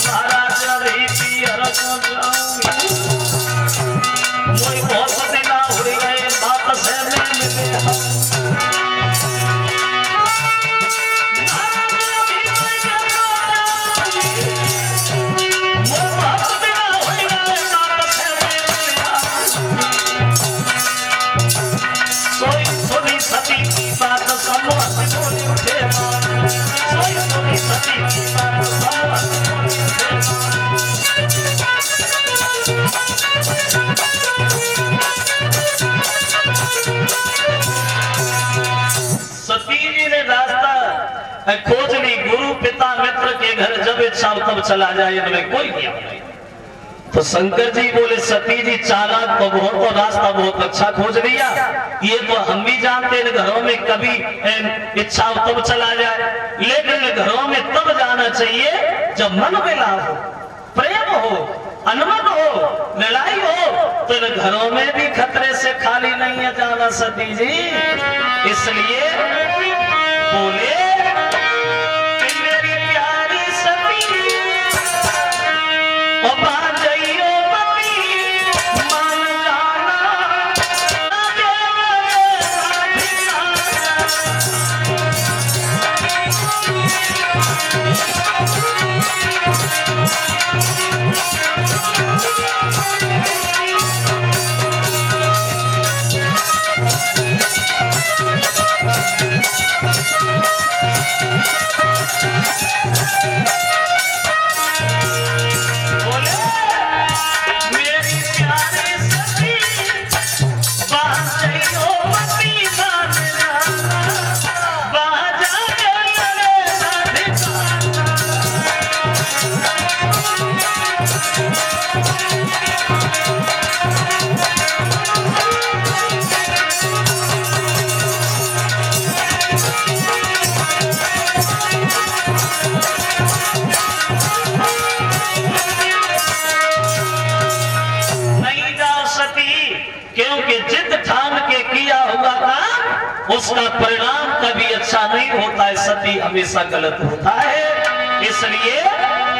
महाराज अभी पियर को जाऊंगी, कोई बहुत दिन हो गए बात से मिले सती की बात सुनो बोली उठे सोई सती की बात सुनो सती जी ने रास्ता खोज ली, गुरु पिता मित्र के घर जब इच्छा तब चला जाए, इनमें कोई नियम नहीं। तो शंकर जी बोले सती जी चालाक तो बहुत, तो रास्ता बहुत अच्छा खोज लिया, ये तो हम भी जानते हैं घरों में कभी इच्छा हो तब चला जाए, लेकिन घरों में तब जाना चाहिए जब मन मिला हो, प्रेम हो, अनमन हो, लड़ाई हो, तो इन घरों में भी खतरे से खाली नहीं है जाना सती जी। इसलिए बोले मेरी प्यारी सती उसका परिणाम कभी अच्छा नहीं होता है, सती हमेशा गलत होता है। इसलिए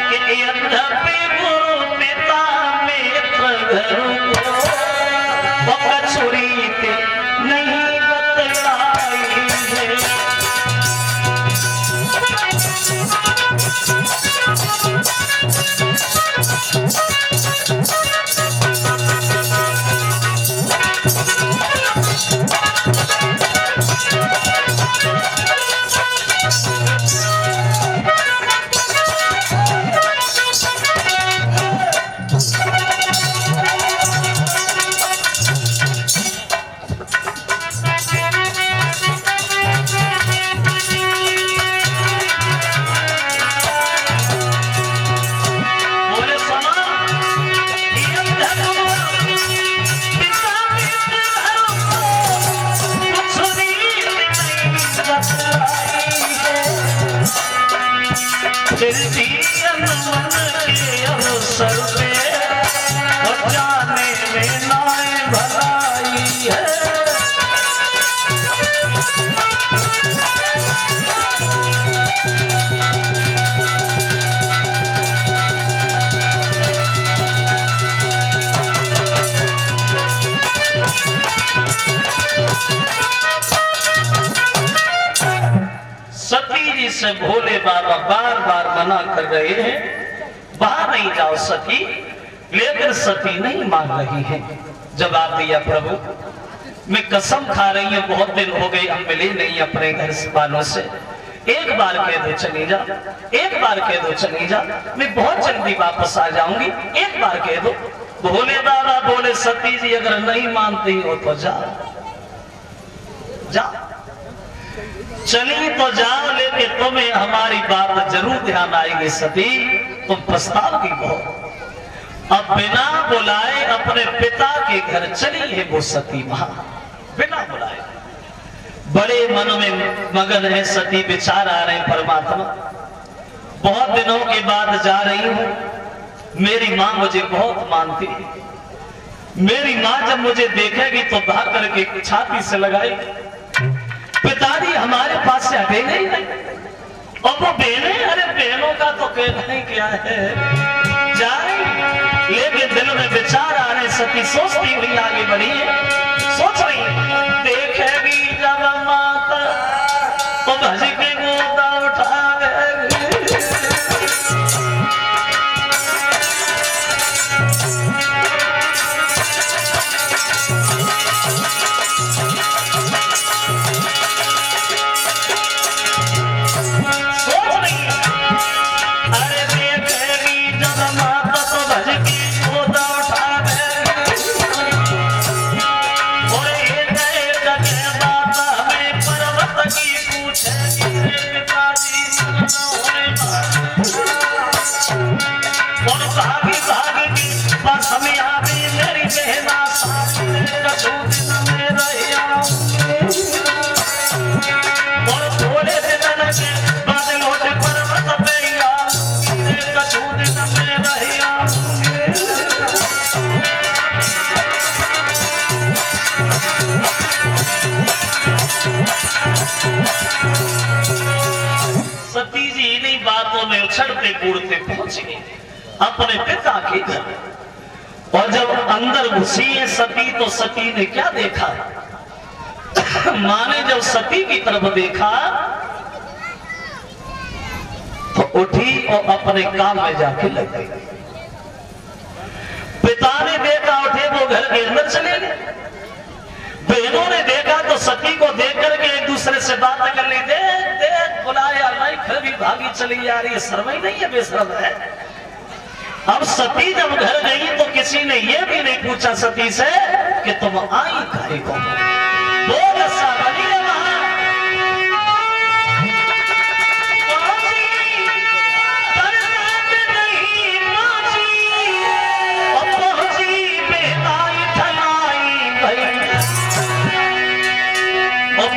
कि यद्यपि गुरु पिता मित्र घर को कछुरी नहीं बतलाई है। से भोले बाबा बार बार मना कर रहे हैं, बाहर नहीं जाओ सती, लेकिन सती नहीं मान रही है। जवाब दिया प्रभु मैं कसम खा रही हूँ, बहुत दिन हो गए हम मिले नहीं अपने घर वालों से, एक बार कह दो चली जा, एक बार कह दो चली जा, मैं बहुत जल्दी वापस आ जाऊंगी, एक बार कह दो। भोले बाबा बोले सती जी अगर नहीं मानती हो तो जा जा, चली तो जाओ, लेकिन तुम्हें हमारी बात जरूर ध्यान आएगी सती, तुम पछताओगी बहुत। अब बिना बुलाए अपने पिता के घर चली है वो सती मां, बिना बुलाए। बड़े मन में मगन है सती, विचार आ रहे हैं परमात्मा, बहुत दिनों के बाद जा रही हूं, मेरी माँ मुझे बहुत मानती है। मेरी माँ जब मुझे देखेगी तो भाग करके छाती से लगाई, पिताजी हमारे पास से हटेंगे ही नहीं। और वो बहनें, अरे बहनों का तो कहना ही क्या है, जाए। लेकिन दिल में विचार आ रहे, सती सोचती हुई आगे बढ़ी है, सोच रही देखेगी जब माता तो भज के गोदा उठावेगी। सती जी इन्हीं बातों में उछलते कूदते पहुंच गए अपने पिता के घर। और जब अंदर घुसी है सती, तो सती ने क्या देखा? मां ने जब सती की तरफ देखा तो उठी और अपने काम में जाके लग गई। पिता ने देखा, उठे वो घर के अंदर चले गए। बहनों ने देखा तो सती को देख करके एक दूसरे से बात कर ली, देख देख बुलाया नहीं, फिर भी भागी चली आ रही है, शर्म ही नहीं है, बेशर्म है। अब सती जब घर गई तो किसी ने यह भी नहीं पूछा सती से कि तुम आई काहे को? बोल सावली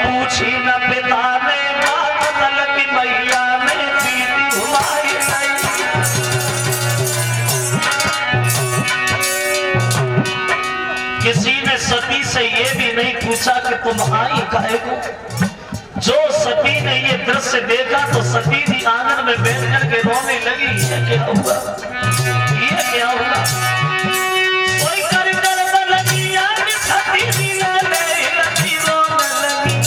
पूछी न पिता ने बात तलक मैया ने पीती हुमाई किसी ने सती से ये भी नहीं पूछा कि तुम आई काहे को? जो सती ने ये दृश्य देखा तो सती जी आंगन में बैठ करके रोने लगी। ये क्या हुआ, ये क्या हुआ? कोई कर लगी यार सती जी लगी रोने लगी।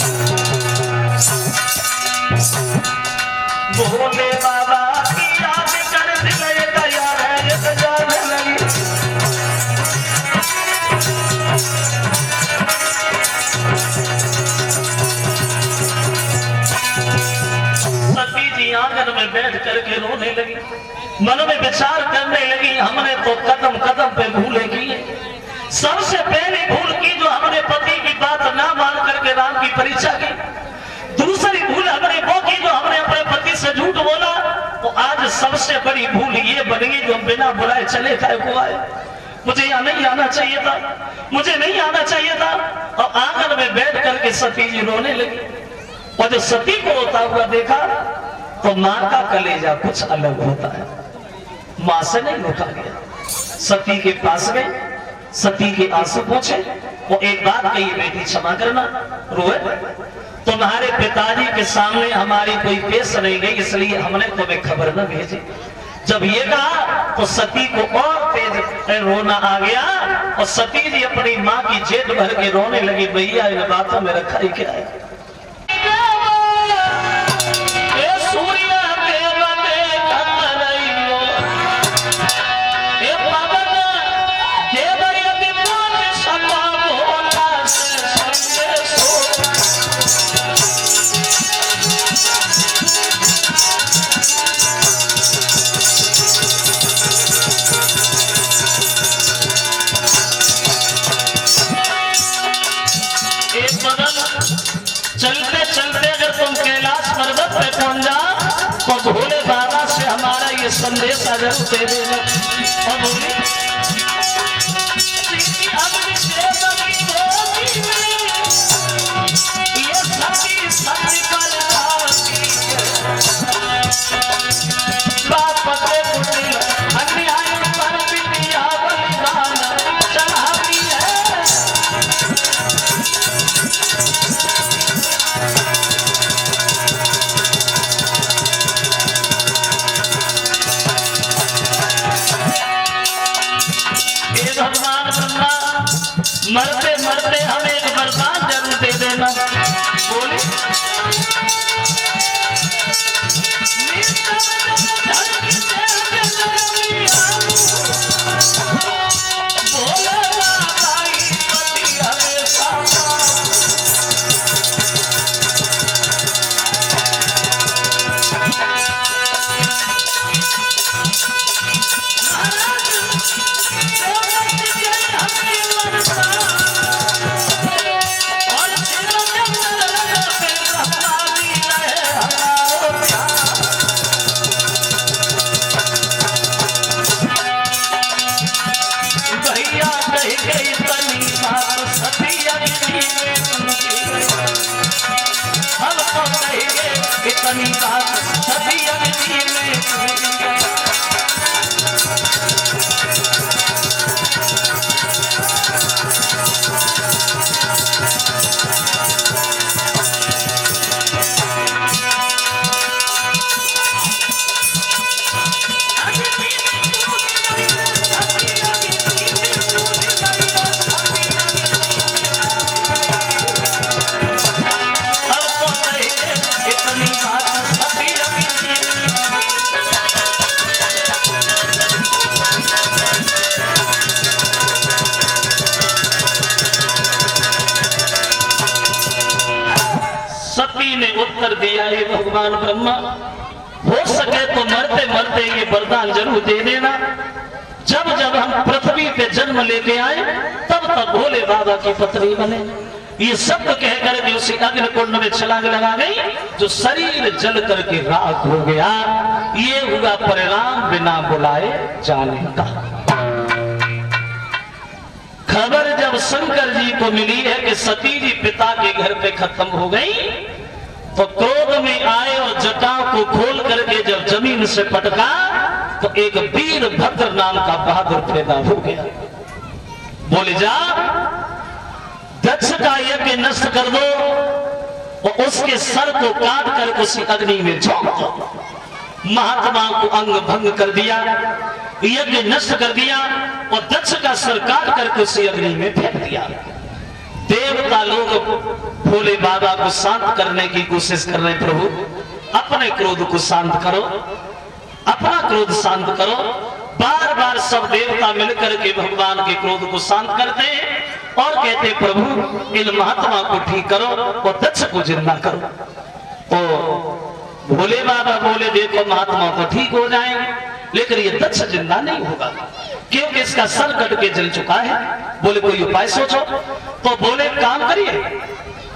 भोले बाबा की याद कर दिल तैयार है जाने लगी। सती जी आंगन में बैठ करके रोने लगी, मन में विचार करने लगी, हमने तो कदम कदम पे भूले की। सबसे पहली भूल की जो हमने पति की बात ना मान करके राम की परीक्षा की। दूसरी भूल हमने वो की जो हमने अपने पति से झूठ बोला। तो आज सबसे बड़ी भूल ये बन गई जो हम बिना बुलाए चले गए को आए। मुझे यहाँ नहीं आना चाहिए था, मुझे नहीं आना चाहिए था। और आंगन में बैठ करके सती जी रोने लगी। और जो सती को रोता हुआ देखा तो माँ का कलेजा कुछ अलग होता है। माँ से नहीं रोका गया, सती के पास गए, सती के आंसू पोंछे। वो एक बात कही, बेटी क्षमा करना, रोए तुम्हारे पिताजी के सामने हमारी कोई पेश नहीं गई, इसलिए हमने तुम्हें खबर न भेजी। जब ये कहा तो सती को और तेज रोना आ गया और सती जी अपनी माँ की जेब भर के रोने लगी। भैया इन बातों में रखा ही क्या है? चलते चलते अगर तुम कैलाश पर्वत पे पहुंच जाओ तो भोले बाबा से हमारा ये संदेश अगर दे देना। और बोली ये सती सती बात पकड़े अन्याय मरते मरते हमें एक वरदान जरूर दे देना। बोले इतनी बात सभी अवधि में ने उत्तर दिया है भगवान ब्रह्मा, हो सके तो मरते मरते ये वरदान जरूर दे देना। जब जब हम पृथ्वी पे जन्म लेके आए तब तब भोले बाबा की पत्नी बने। ये शब्द कहकर के उसी अग्निकुंड में छलांग लगा गई, जो शरीर जल करके राख हो गया। ये हुआ परिणाम बिना बुलाए जाने का। खबर जब शंकर जी को मिली है कि सती जी पिता के घर पे खत्म हो गई, तो क्रोध में आए और जटाओं को खोल करके जब जमीन से पटका तो एक वीरभद्र नाम का बहादुर पैदा हो गया। बोले जा दक्ष का यज्ञ नष्ट कर दो और उसके सर को काट कर उसी अग्नि में झोंक दो। महात्मा को अंग भंग कर दिया, यज्ञ नष्ट कर दिया और दक्ष का सर काट करके उसी अग्नि में फेंक दिया। देवता लोग भोले बाबा को शांत करने की कोशिश कर रहे हैं, प्रभु अपने क्रोध को शांत करो, अपना क्रोध शांत करो। बार बार सब देवता मिलकर के भगवान के क्रोध को शांत करते और कहते प्रभु इन महात्मा को ठीक करो और दक्ष को जिंदा करो। तो भोले बाबा बोले देखो महात्मा तो ठीक हो जाएंगे, लेकिन ये दक्ष जिंदा नहीं होगा क्योंकि इसका सर कट के जल चुका है। बोले कोई उपाय सोचो। तो बोले काम करिए,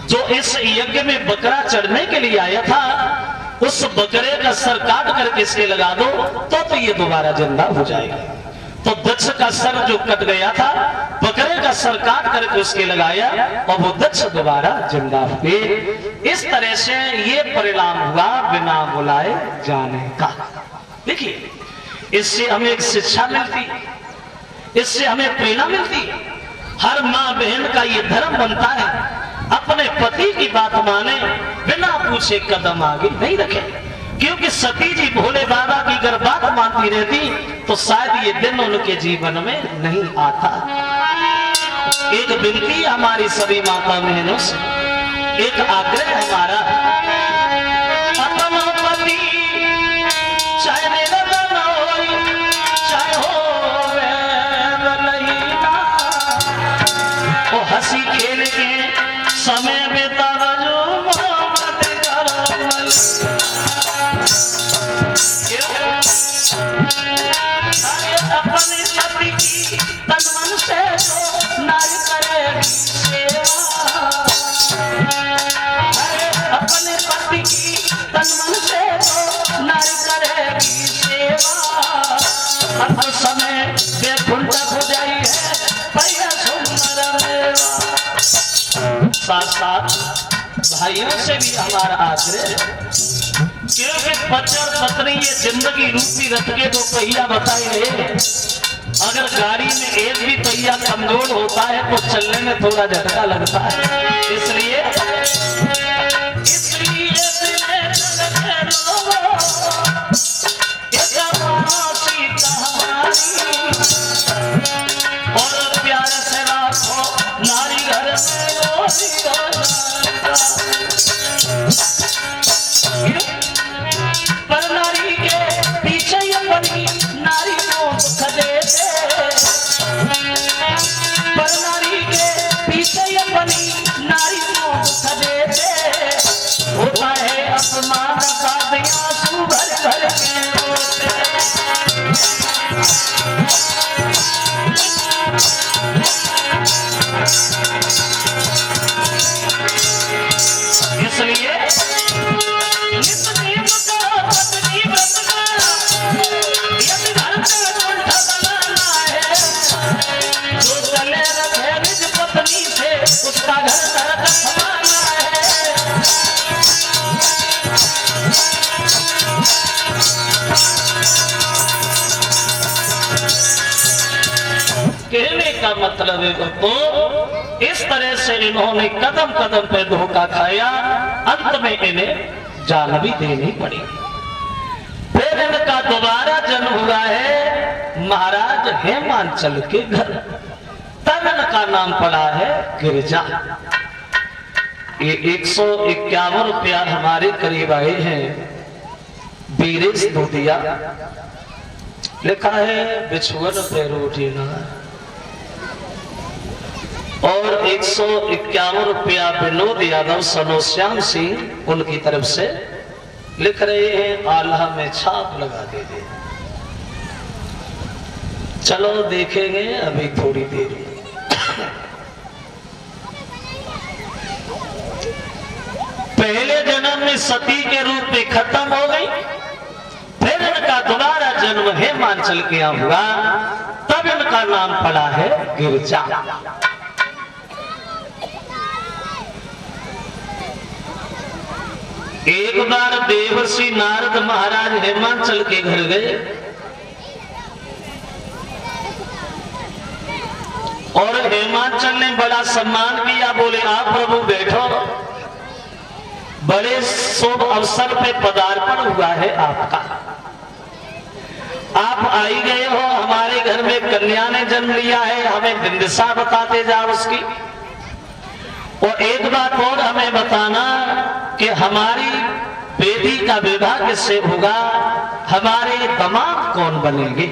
जो इस यज्ञ में बकरा चढ़ने के लिए आया था उस बकरे का सर काट करके इसके लगा दो तो ये दोबारा जिंदा हो जाएगा। तो दक्ष का सर जो कट गया था बकरे का सर काट करके उसके लगाया और वो दक्ष दोबारा जिंदा हुए। इस तरह से ये परिणाम हुआ बिना बुलाए जाने का। देखिए इससे हमें एक शिक्षा मिलती, इससे हमें प्रेरणा मिलती। हर माँ बहन का ये धर्म बनता है अपने पति की बात माने, बिना पूछे कदम आगे नहीं रखे। क्योंकि सती जी भोले बाबा की अगर बात मानती रहती तो शायद ये दिन उनके जीवन में नहीं आता। एक विनती हमारी सभी माता बहनों से, एक आग्रह हमारा, अपना पति चाहे हंसी खेल के समय बितावा जो मोहब्बत करो अपने पति की तन मन से नारी करे सेवा। अपने पति की तन मन से नारी करे सेवा। हर समय बेखुंड हो जाई है भैया सुंदर मेवा। साथ साथ भाइयों से भी हमारा आग्रह है, क्योंकि पति और पत्नी ये जिंदगी रूपी रथ के दो पहिया बताए गए। अगर गाड़ी में एक भी पहिया कमजोर होता है तो चलने में थोड़ा झटका लगता है। इसलिए और प्यार से राखो का मतलब है तो इस तरह से इन्होंने कदम कदम पे धोखा खाया, अंत में इन्हें जान भी देनी पड़ी। फिर इनका दोबारा जन्म हुआ है महाराज हेमांचल के घर, तब इनका नाम पड़ा है गिरिजा। ये 151 रुपया हमारे करीब आए हैं, बीरेश दूधिया लिखा है, बिछुअन पे रोटी ना। और 151 रुपया विनोद यादव सनोश्याम सिंह उनकी तरफ से लिख रहे हैं, आल्हा में छाप लगा दे। चलो देखेंगे अभी थोड़ी देर में। पहले जन्म में सती के रूप में खत्म हो गई, फिर इनका दोबारा जन्म हेमांचल के यहाँ हुआ, तब इनका नाम पड़ा है गिरिजा। एक बार देवर्षि नारद महाराज हेमांचल के घर गए और हेमांचल ने बड़ा सम्मान किया, बोले आप प्रभु बैठो, बड़े शुभ अवसर पे पदार्पण हुआ है आपका, आप आई गए हो, हमारे घर में कन्या ने जन्म लिया है, हमें दिनदशा बताते जाओ उसकी, और एक बात और हमें बताना कि हमारी बेटी का विवाह किससे होगा, हमारे दामाद कौन बनेंगे।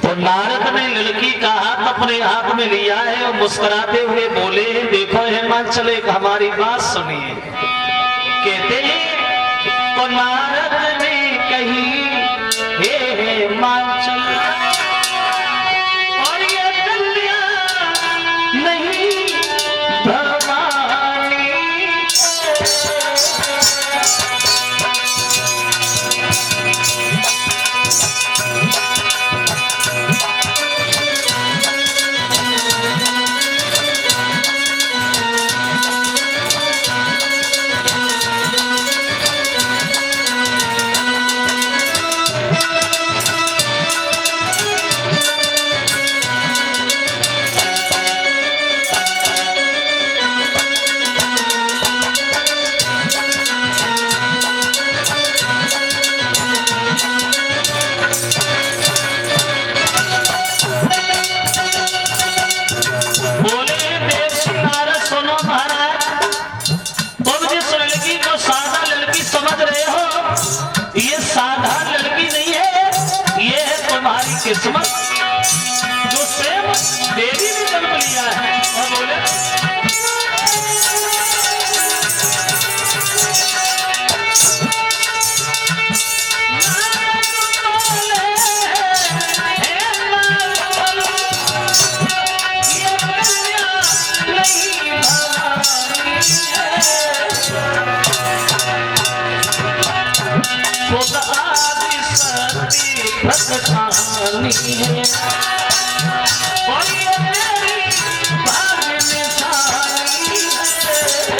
तो नारद ने लड़की का हाथ अपने हाथ में लिया है और मुस्कुराते हुए बोले, देखो हेमांचल एक हमारी बात सुनिए। कहते हैं तो नारद ने कही, हे हेमांचल और ये कन्या नहीं भवानी, किस्मत जो स्वयं देवी ने जन्म लिया है। और बोले भगवानी है और ये मेरी भाग्य निशानी है।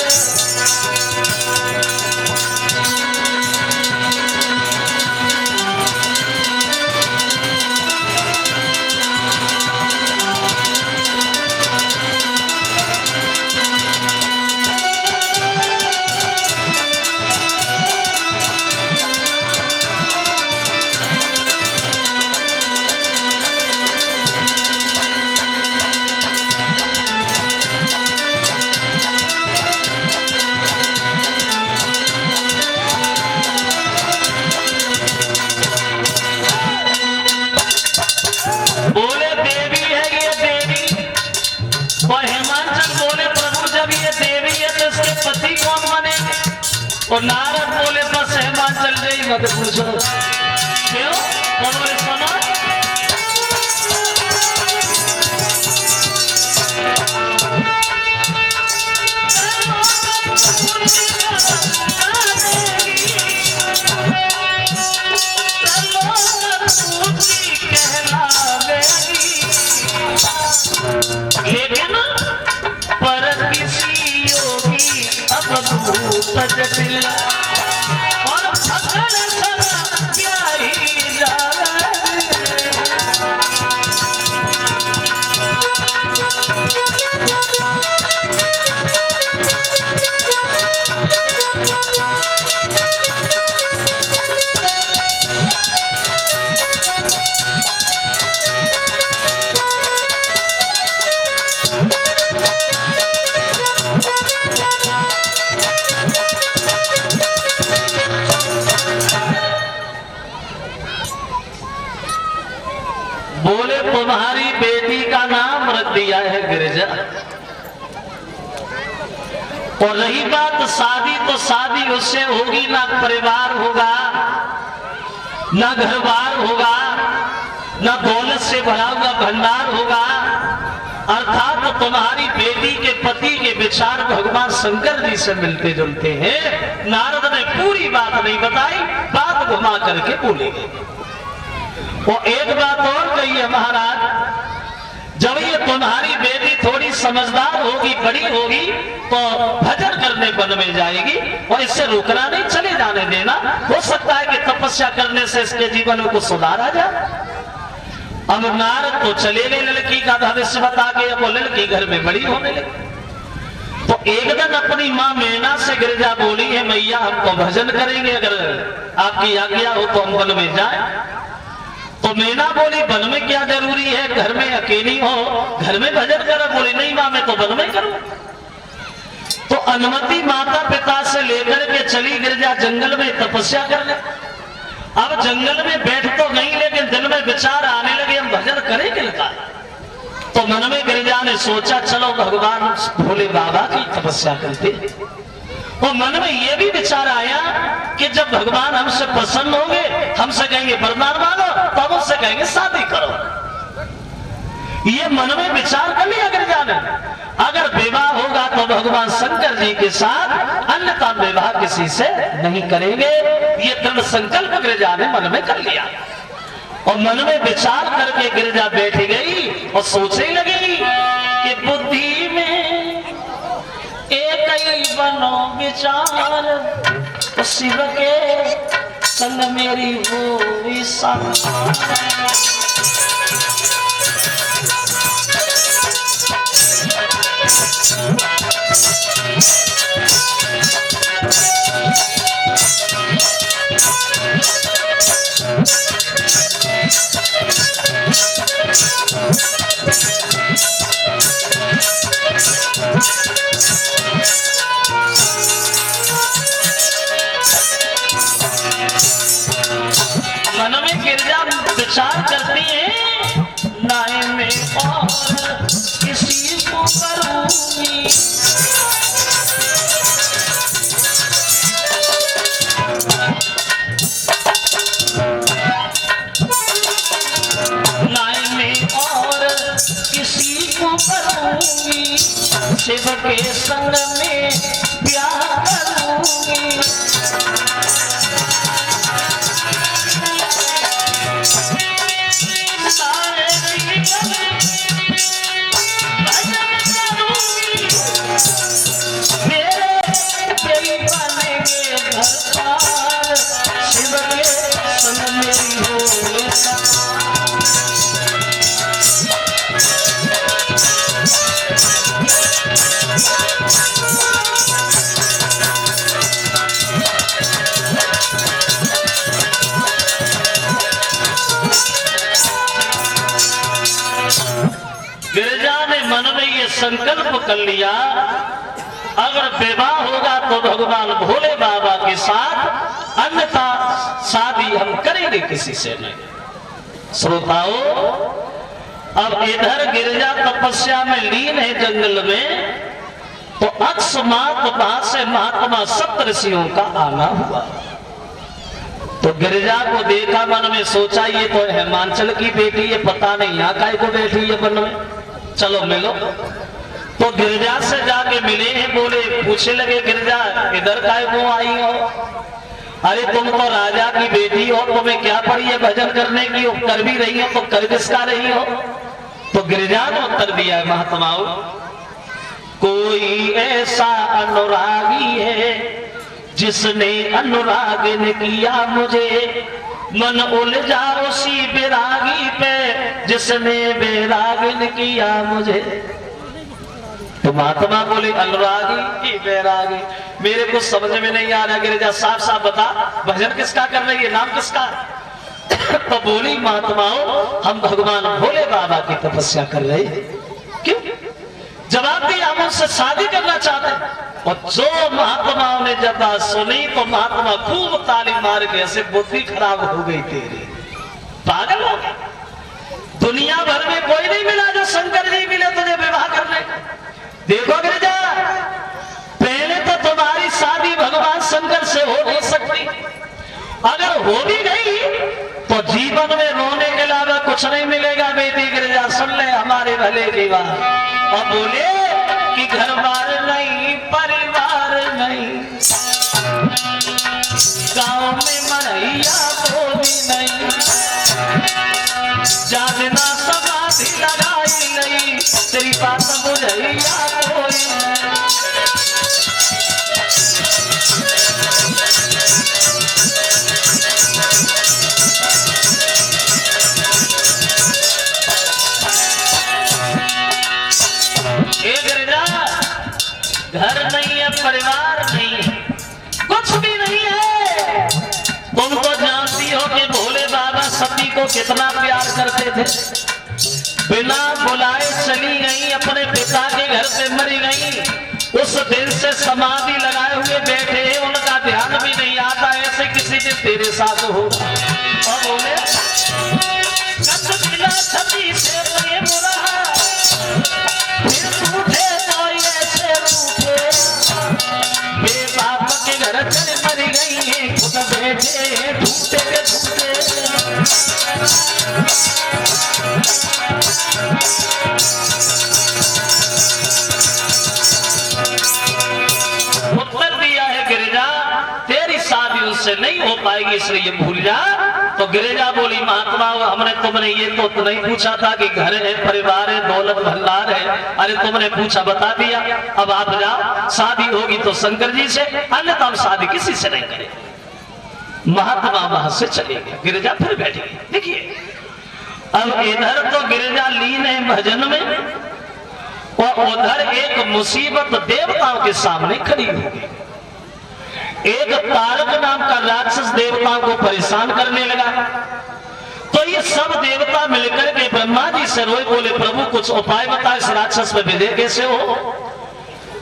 और नारद बोले बस हेमांचल नहीं मत पूछो, क्यों? तो बोले सुनो, लेकिन पर किसी योगी अद्भुत जटिल और भगन सदा क्या ही जाने। दिया है गिरिजा। और रही बात शादी, तो शादी उससे होगी ना परिवार होगा, ना घर बार होगा, ना दौलत से भरा हुआ भंडार होगा, अर्थात तो तुम्हारी बेटी के पति के विचार भगवान शंकर जी से मिलते जुलते हैं। नारद ने पूरी बात नहीं बताई, बात घुमा करके बोले गए। और एक बात और कही है महाराज, जब ये तुम्हारी बेटी थोड़ी समझदार होगी, बड़ी होगी, तो भजन करने वन में जाएगी और इससे रुकना नहीं, चले जाने देना। हो सकता है कि तपस्या करने से इसके जीवन में कुछ सुधार आ जाए। अब नारद तो चले गए लड़की का भविष्य बता के, वो लड़की घर में बड़ी होने लगी। तो एक दिन अपनी माँ मैना से गिरिजा बोली है, मैया हम तो भजन करेंगे, अगर आपकी आज्ञा हो तो हम वन में जाए। तो मैना बोली वन में क्या जरूरी है, घर में अकेली हो, घर में भजन करो। बोली नहीं माँ मैं तो वन में करूं। तो अनुमति माता पिता से लेकर के चली गिरिजा जंगल में तपस्या करने। अब जंगल में बैठ तो गई, लेकिन दिल में विचार आने लगे हम भजन करें किनका। तो मन में गिरिजा ने सोचा चलो भगवान भोले बाबा की तपस्या करते। और मन में यह भी विचार आया कि जब भगवान हमसे प्रसन्न होंगे, हमसे कहेंगे वरदान मांगो, तब उससे कहेंगे शादी करो। ये मन में विचार कर लिया गिरिजा ने, अगर विवाह होगा तो भगवान शंकर जी के साथ, अन्यथा विवाह किसी से नहीं करेंगे। ये दृढ़ संकल्प गिरिजा ने मन में कर लिया। और मन में विचार करके गिरिजा बैठ गई और सोचने लगी कि बुद्धि में एक ही बनो विचार, शिव के संग मेरी हो साथ। मन में गिरिजा विचार करती है, नाय में और किसी को करूंगी, नाय में और किसी को करूंगी, शिव के संग में प्यार करूंगी। शिव के संग मेरी हो गिरिजा ने मन में ये संकल्प कर लिया, अगर विवाह होगा तो भगवान भोले बाबा के साथ, अन्यथा शादी हम करेंगे किसी से नहीं। श्रोताओं, अब इधर गिरिजा तपस्या में लीन है जंगल में, तो अकस्मात वहां से महात्मा सप्तऋषियों का आना हुआ। तो गिरिजा को देखा, मन में सोचा ये तो हिमांचल की बेटी है, पता नहीं यहाँ काय को बैठी है वन में, चलो मिलो। तो गिरिजा से जाके मिले हैं, बोले पूछने लगे गिरिजा इधर काय को आई हो? अरे तुम तो राजा की बेटी हो, तुम्हें क्या पड़ी है भजन करने की, हो कर भी रही हो तो कर किसका रही हो? तो गिरिजा ने उत्तर दिया है महात्माओं, कोई ऐसा अनुरागी है जिसने अनुरागिन किया मुझे, मन उलझा उसी बैरागी पे जिसने बैरागिन किया मुझे। तो महात्मा बोले अनुरागी बैरागी मेरे को समझ में नहीं आ रहा, गिरिजा साफ साफ बता भजन किसका कर रही है, नाम किसका? तो बोली महात्माओं हम भगवान भोले बाबा की तपस्या कर रहे हैं। क्यों? जवाब दिया हम उनसे शादी करना चाहते हैं। और जो महात्माओं ने जब बात सुनी तो महात्मा खूब ताली मार के ऐसे बुद्धि खराब हो गई तेरी, पागल हो गया। दुनिया भर में कोई नहीं मिला जो शंकर जी मिले तुझे अगर हो भी गई तो जीवन में रोने के अलावा कुछ नहीं मिलेगा। बेटी गिरिजा सुन ले हमारे भले की बात, और बोले कि घर बार नहीं, परिवार नहीं, गांव में मरैया को भी नहीं, जागना समाधि लगाई नहीं, तेरी बात बुझैया कोई नहीं। घर नहीं है, परिवार नहीं है, कुछ भी नहीं है। तुम तो जानती हो कि भोले बाबा सती को कितना प्यार करते थे। बिना बुलाए चली गई, अपने पिता के घर पे मरी गई। उस दिन से समाधि लगाए हुए बैठे हैं, उनका ध्यान भी नहीं आता। ऐसे किसी दिन तेरे साथ हो। और बोले सती से प्रेम रहा, फिर उठे तो ऐसे रूठे, मेरे बाप के घर चले मर गई है, खुद बैठे ढूंढते के ढूंढते। उत्तर दिया है गिरिजा, तेरी शादी उससे नहीं हो पाएगी, इसलिए भूल जा। तो गिरिजा बोली महात्मा हमने तुमने ये तो नहीं पूछा था कि घर है, परिवार है, दौलत भंडार है। अरे तुमने पूछा बता दिया। अब आप जाओ, शादी होगी तो शंकर जी से, अन्यथा हम शादी किसी से नहीं करें। महात्मा वहां से चले गए, गिरिजा फिर बैठी। देखिए अब इधर तो गिरिजा लीन है भजन में, और उधर एक मुसीबत देवताओं के सामने खड़ी हो गई। एक तारक नाम का राक्षस देवताओं को परेशान करने लगा। तो ये सब देवता मिलकर के ब्रह्मा जी से रोए, बोले प्रभु कुछ उपाय बता, इस राक्षस पे विजय कैसे हो।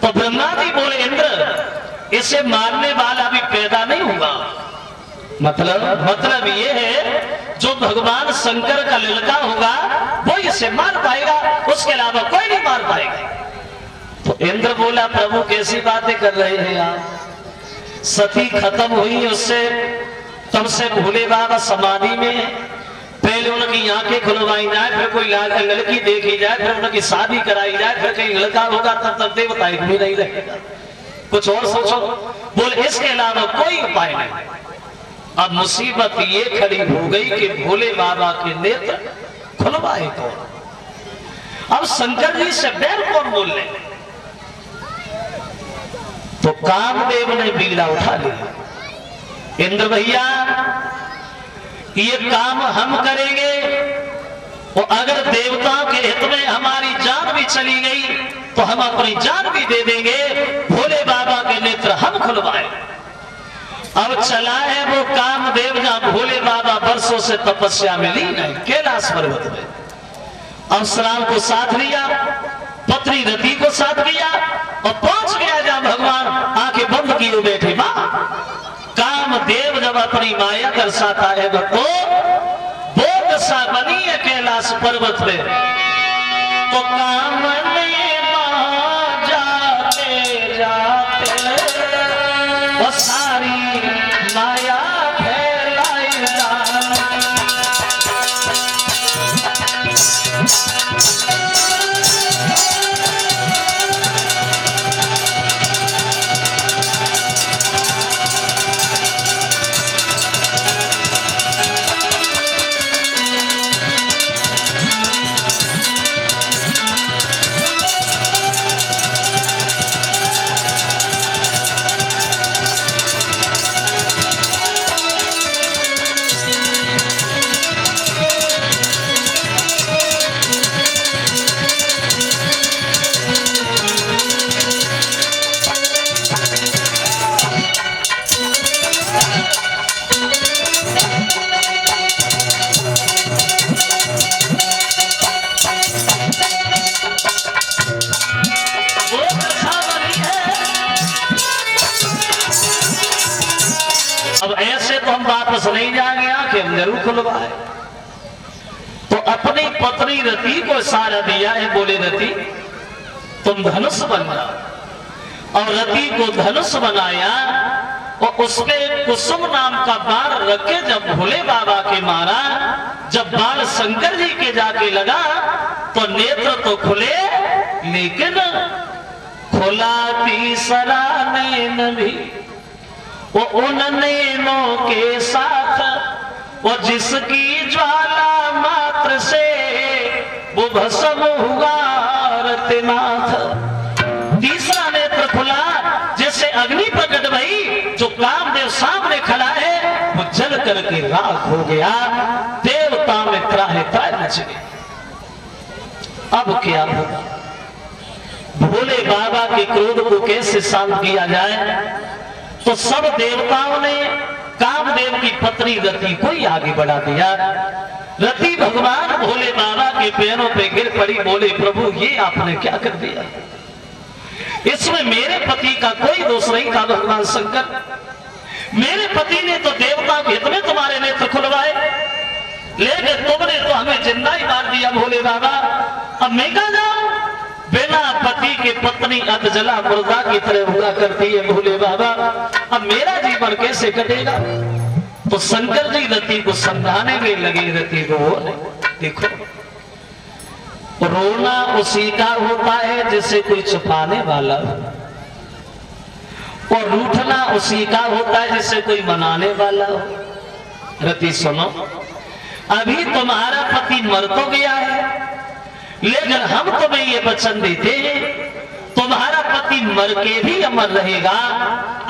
तो ब्रह्मा जी बोले इंद्र इसे मारने वाला भी पैदा नहीं हुआ। मतलब ये है जो भगवान शंकर का लड़का होगा वो इसे मार पाएगा, उसके अलावा कोई नहीं मार पाएगा। तो इंद्र बोला प्रभु कैसी बातें कर रहे हैं आप, सती खत्म हुई उससे, तब से भोले बाबा समाधि में, पहले उनकी आंखें खुलवाई जाए, फिर कोई लड़की देखी जाए, फिर उनकी शादी कराई जाए, फिर कहीं लड़का होगा, तब तक देवता एक भी नहीं रहेगा। कुछ और सोचो। बोले इसके अलावा कोई उपाय नहीं। अब मुसीबत ये खड़ी हो गई कि भोले बाबा के नेत्र खुलवाए कौन। अब शंकर जी से बैर कौन बोल ले। तो कामदेव ने बीड़ा उठा लिया, इंद्र भैया ये काम हम करेंगे, और अगर देवताओं के हित में हमारी जान भी चली गई तो हम अपनी जान भी दे देंगे, भोले बाबा के नेत्र हम खुलवाए। अब चला है वो कामदेव जहां भोले बाबा वर्षों से तपस्या में लीन है, कैलाश पर्वत में। अवसराम को साथ लिया, पत्नी रति को साथ लिया, और पहुंच गया जहां भगवान आंखें बंद किए बैठे। कामदेव जब अपनी माया दर्शाता है तो बोध सा बनी है कैलाश पर्वत में। तो काम जाते जाते वो सारी माया फैलाई वापस नहीं जाएंगे, आंखें हम जरूर खुलवाए। तो अपनी पत्नी रति को इशारा दिया है, बोले रति तुम धनुष बन जाओ। और रति को धनुष बनाया और उसपे कुसुम नाम का बाण रख के जब भोले बाबा के मारा, जब बाण शंकर जी के जाके लगा तो नेत्र तो खुले, लेकिन खुला तीसरा नैन भी वो उन नैनों के साथ, वो जिसकी ज्वाला मात्र से वो भस्म हुआ रतिनाथ। तीसरा नेत्र खुला, जैसे अग्नि प्रकट भई, जो कामदेव सामने खड़ा है वो जल करके राख हो गया। देवता में त्राहि त्राहि मच गए। अब क्या होगा? भोले बाबा के क्रोध को कैसे शांत किया जाए? तो सब देवताओं ने कामदेव की पत्नी रति को ही आगे बढ़ा दिया। रति भगवान भोले बाबा के पैरों पे गिर पड़ी, बोले प्रभु ये आपने क्या कर दिया? इसमें मेरे पति का कोई दोष नहीं था भगवान शंकर। मेरे पति ने तो देवता के हित में तुम्हारे नेत्र खुलवाए, लेकिन तुमने तो हमें जिंदा ही मार दिया भोले बाबा। अब मैं कहां जाऊं? बिना पति के पत्नी अधजला मुर्दा की तरह हुआ करती है भोले बाबा। अब मेरा जीवन कैसे कटेगा? तो शंकर जी रति को समझाने में लगे। रति को देखो, रोना उसी का होता है जिसे कोई छुपाने वाला हो, और रूठना उसी का होता है जिसे कोई मनाने वाला हो। रति सुनो, अभी तुम्हारा पति मर तो गया है, लेकिन हम तुम्हें ये वचन देते हैं तुम्हारा पति मर के भी अमर रहेगा।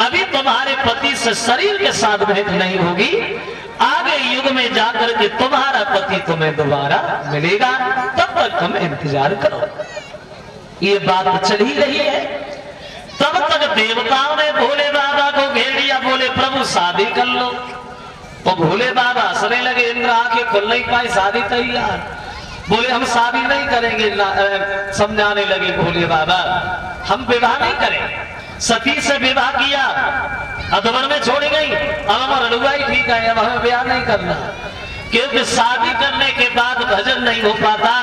अभी तुम्हारे पति से शरीर के साथ भेंट नहीं होगी, आगे युग में जाकर के तुम्हारा पति तुम्हें दोबारा मिलेगा, तब तक तुम इंतजार करो। ये बात चल ही रही है। तब तक देवताओं ने भोले बाबा को घेर लिया, बोले प्रभु शादी कर लो। तो भोले बाबा हंसने लगे, इंद्र आके खुल नहीं पाई, शादी तैयार। बोले हम शादी नहीं करेंगे। समझाने लगे भोले बाबा, हम विवाह नहीं करेंगे। सती से विवाह किया, अधवर में छोड़ी गई, अब हम रड़ुआ ही ठीक है, अब हमें विवाह नहीं करना। क्योंकि शादी करने के बाद भजन नहीं हो पाता,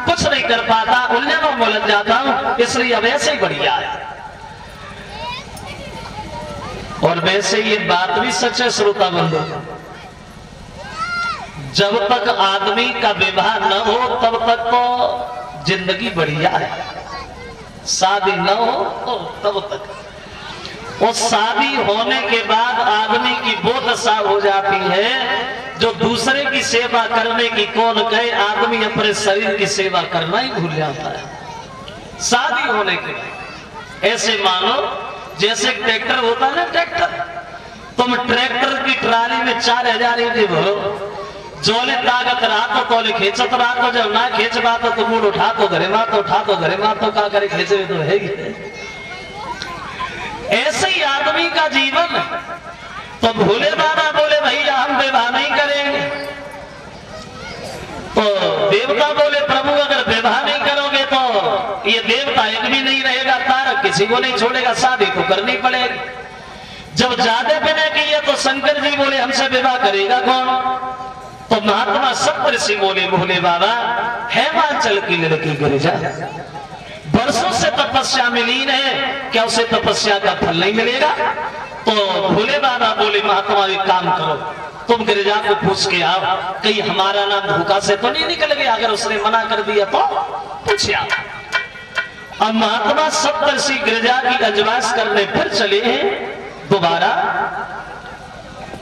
कुछ नहीं कर पाता, उलझनों में उलझ जाता हूं, इसलिए अब ऐसे ही बढ़िया है। और वैसे ये बात भी सच है श्रोता बंधु, जब तक आदमी का विवाह न हो तब तक तो जिंदगी बढ़िया है। शादी न हो तो तब तक। और शादी होने के बाद आदमी की वो दशा हो जाती है जो दूसरे की सेवा करने की कौन कहे, आदमी अपने शरीर की सेवा करना ही भूल जाता है शादी होने के बाद। ऐसे मानो जैसे ट्रैक्टर होता है ना, ट्रैक्टर, तुम ट्रैक्टर की ट्राली में 4000 ईंटें भरो, जोले ताकत रहा तो खींचत रहा, तो जब ना खींच बात तो मूड उठा तो घरे मार, तो उठा तो घरे मार, तो क्या करे, खींचे तो है ही। ऐसे ही आदमी का जीवन। तो भोले बाबा बोले भैया हम विवाह नहीं करेंगे। तो देवता बोले प्रभु अगर विवाह नहीं करोगे तो ये देवता एक भी नहीं रहेगा, तारक किसी को नहीं छोड़ेगा, शादी तो करनी पड़ेगी। जब ज्यादा बिना किए तो शंकर जी बोले हमसे विवाह करेगा कौन? तो महात्मा सप्तऋषि बोले भोले बाबा हेमांचल की लड़की गिरिजा वर्षों से तपस्या में लीन है, क्या उसे तपस्या का फल नहीं मिलेगा? तो भोले बाबा बोले महात्मा एक काम करो, तुम गिरिजा को पूछ के आओ कहीं हमारा नाम धोखा से तो नहीं निकल गया, अगर उसने मना कर दिया तो पूछे आओ। अब महात्मा सप्तऋषि गिरिजा की अजवास करने फिर चले हैं दोबारा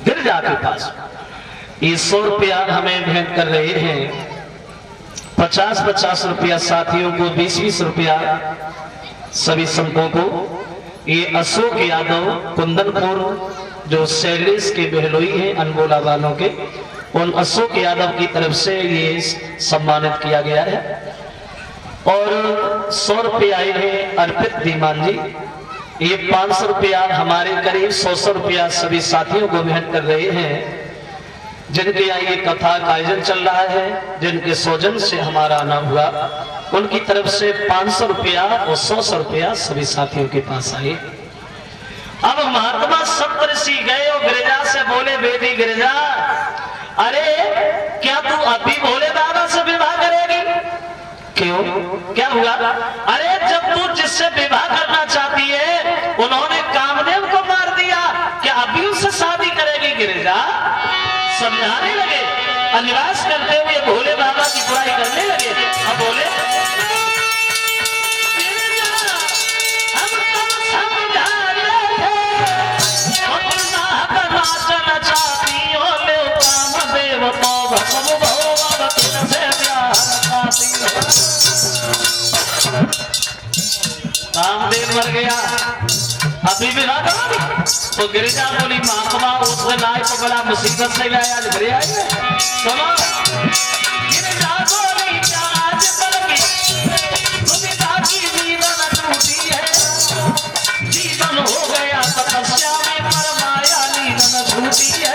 गिरिजा के पास। ये 100 रुपया हमें भेंट कर रहे हैं, 50-50 रुपया साथियों को, 20-20 रुपया सभी संतों को। ये अशोक यादव कुंदनपुर जो शैलेश के बहलोई हैं अनगोला वालों के, उन अशोक यादव की तरफ से ये सम्मानित किया गया है। और 100 रुपया है अर्पित दीमान जी, ये 500 रुपया हमारे करीब 100 रुपया सभी साथियों को भेंट कर रहे हैं जिनके यहाँ ये कथा का आयोजन चल रहा है, जिनके सौजन से हमारा आना हुआ, उनकी तरफ से 500 रुपया और 100 रुपया सभी साथियों के पास आए। अब महात्मा सप्तऋषि गए और गिरिजा से बोले बेटी गिरिजा, अरे क्या तू अभी भोले बाबा से विवाह करेगी? क्यों, क्या हुआ? अरे जब तू जिससे विवाह करना चाहती है उन्होंने कामदेव को मार दिया, क्या अभी समझाने लगे, निराश करते हुए भोले बाबा की बुराई करने लगे। अब बोले हम तब समझाते थे, नाचना चाहती हो ले काम देव तो भसम भोवती से प्यार खाती हो। कामदेव मर गया, अभी भी रात तो गिरिजा बोली महात्मा उस दिन आए तो बड़ा मुसीबत से आया घरे आई सुनो। गिरिजा बोली क्या आज तलकी दुविधा की जीवन टूटी है, जीवन हो गया तपस्या में पर माया नीलन छूटी है।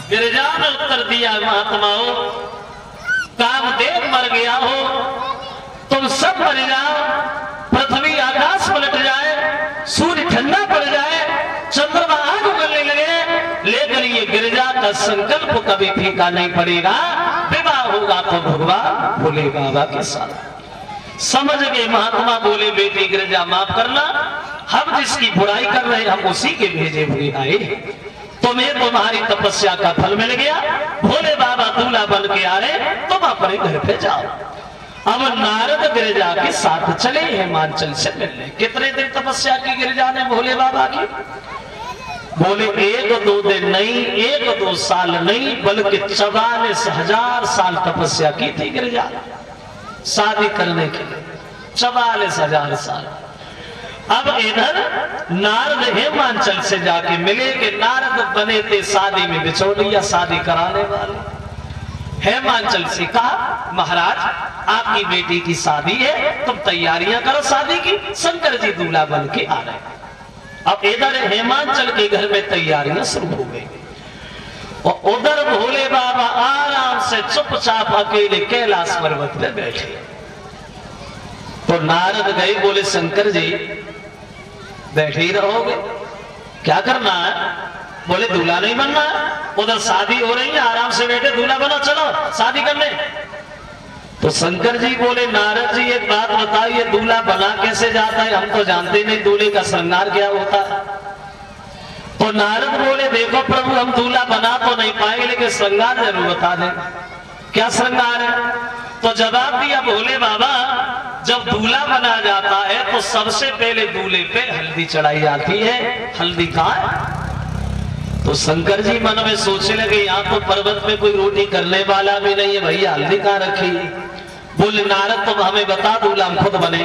गिरिजा ने उत्तर दिया महात्माओं, कामदेव मर गया हो, तुम सब मर जाओ, पृथ्वी आकाश पलट जाए, सूर्य ठंडा पड़ जाए, चंद्रमा आग उगलने लगे, लेकिन ये गिरिजा का संकल्प कभी फीका नहीं पड़ेगा। विवाह होगा तो भगवान भोले बाबा के साथ। समझ गए महात्मा। बोले बेटी गिरिजा माफ करना, हम जिसकी बुराई कर रहे हम उसी के भेजे हुए आए। तुम्हें तुम्हारी तपस्या का फल मिल गया, भोले बाबा दूल्हा बन के आ रहे, तुम अपने घर पे जाओ। अब नारद गिरिजा के साथ चले हिमाचल से मिलने। कितने दिन तपस्या की गिरिजा ने भोले बाबा की? बोले 1-2 दिन नहीं, 1-2 साल नहीं, बल्कि 44,000 साल तपस्या की थी गिरिजा शादी करने के लिए। 44,000 साल। अब इधर नारद हिमाचल से जाके मिले कि नारद बने थे शादी में बिचौलिया, शादी कराने वाले। हिमाचल से कहा महाराज आपकी बेटी की शादी है, तुम तैयारियां करो शादी की, शंकर जी दूल्हा बन के आ रहे। अब इधर हिमाचल के घर में तैयारियां शुरू हो गई और उधर भोले बाबा आराम से चुपचाप अकेले कैलाश पर्वत पे बैठे। तो नारद गए, बोले शंकर जी बैठे ही रहोगे, क्या करना है? बोले दूल्हा नहीं बनना है, उधर शादी हो रही है, आराम से बैठे, दूल्हा बनो, चलो शादी करने। तो शंकर जी बोले नारद जी एक बात बताइए, दूल्हा बना कैसे जाता है? हम तो जानते नहीं दूल्हे का श्रृंगार क्या होता है। तो नारद बोले देखो प्रभु, हम दूल्हा बना तो नहीं पाएंगे, लेकिन श्रृंगार जरूर बता दें। क्या श्रृंगार है? तो जवाब दिया भोले बाबा, जब दूल्हा बना जाता है तो सबसे पहले दूल्हे पे हल्दी चढ़ाई जाती है। हल्दी कहाँ है? तो शंकर जी मन में सोचने लगे यहाँ तो पर्वत में कोई रोटी करने वाला भी नहीं है, भैया हल्दी कहाँ रखी? बोले नारद तुम हमें बता, दूल्हा हम खुद बने।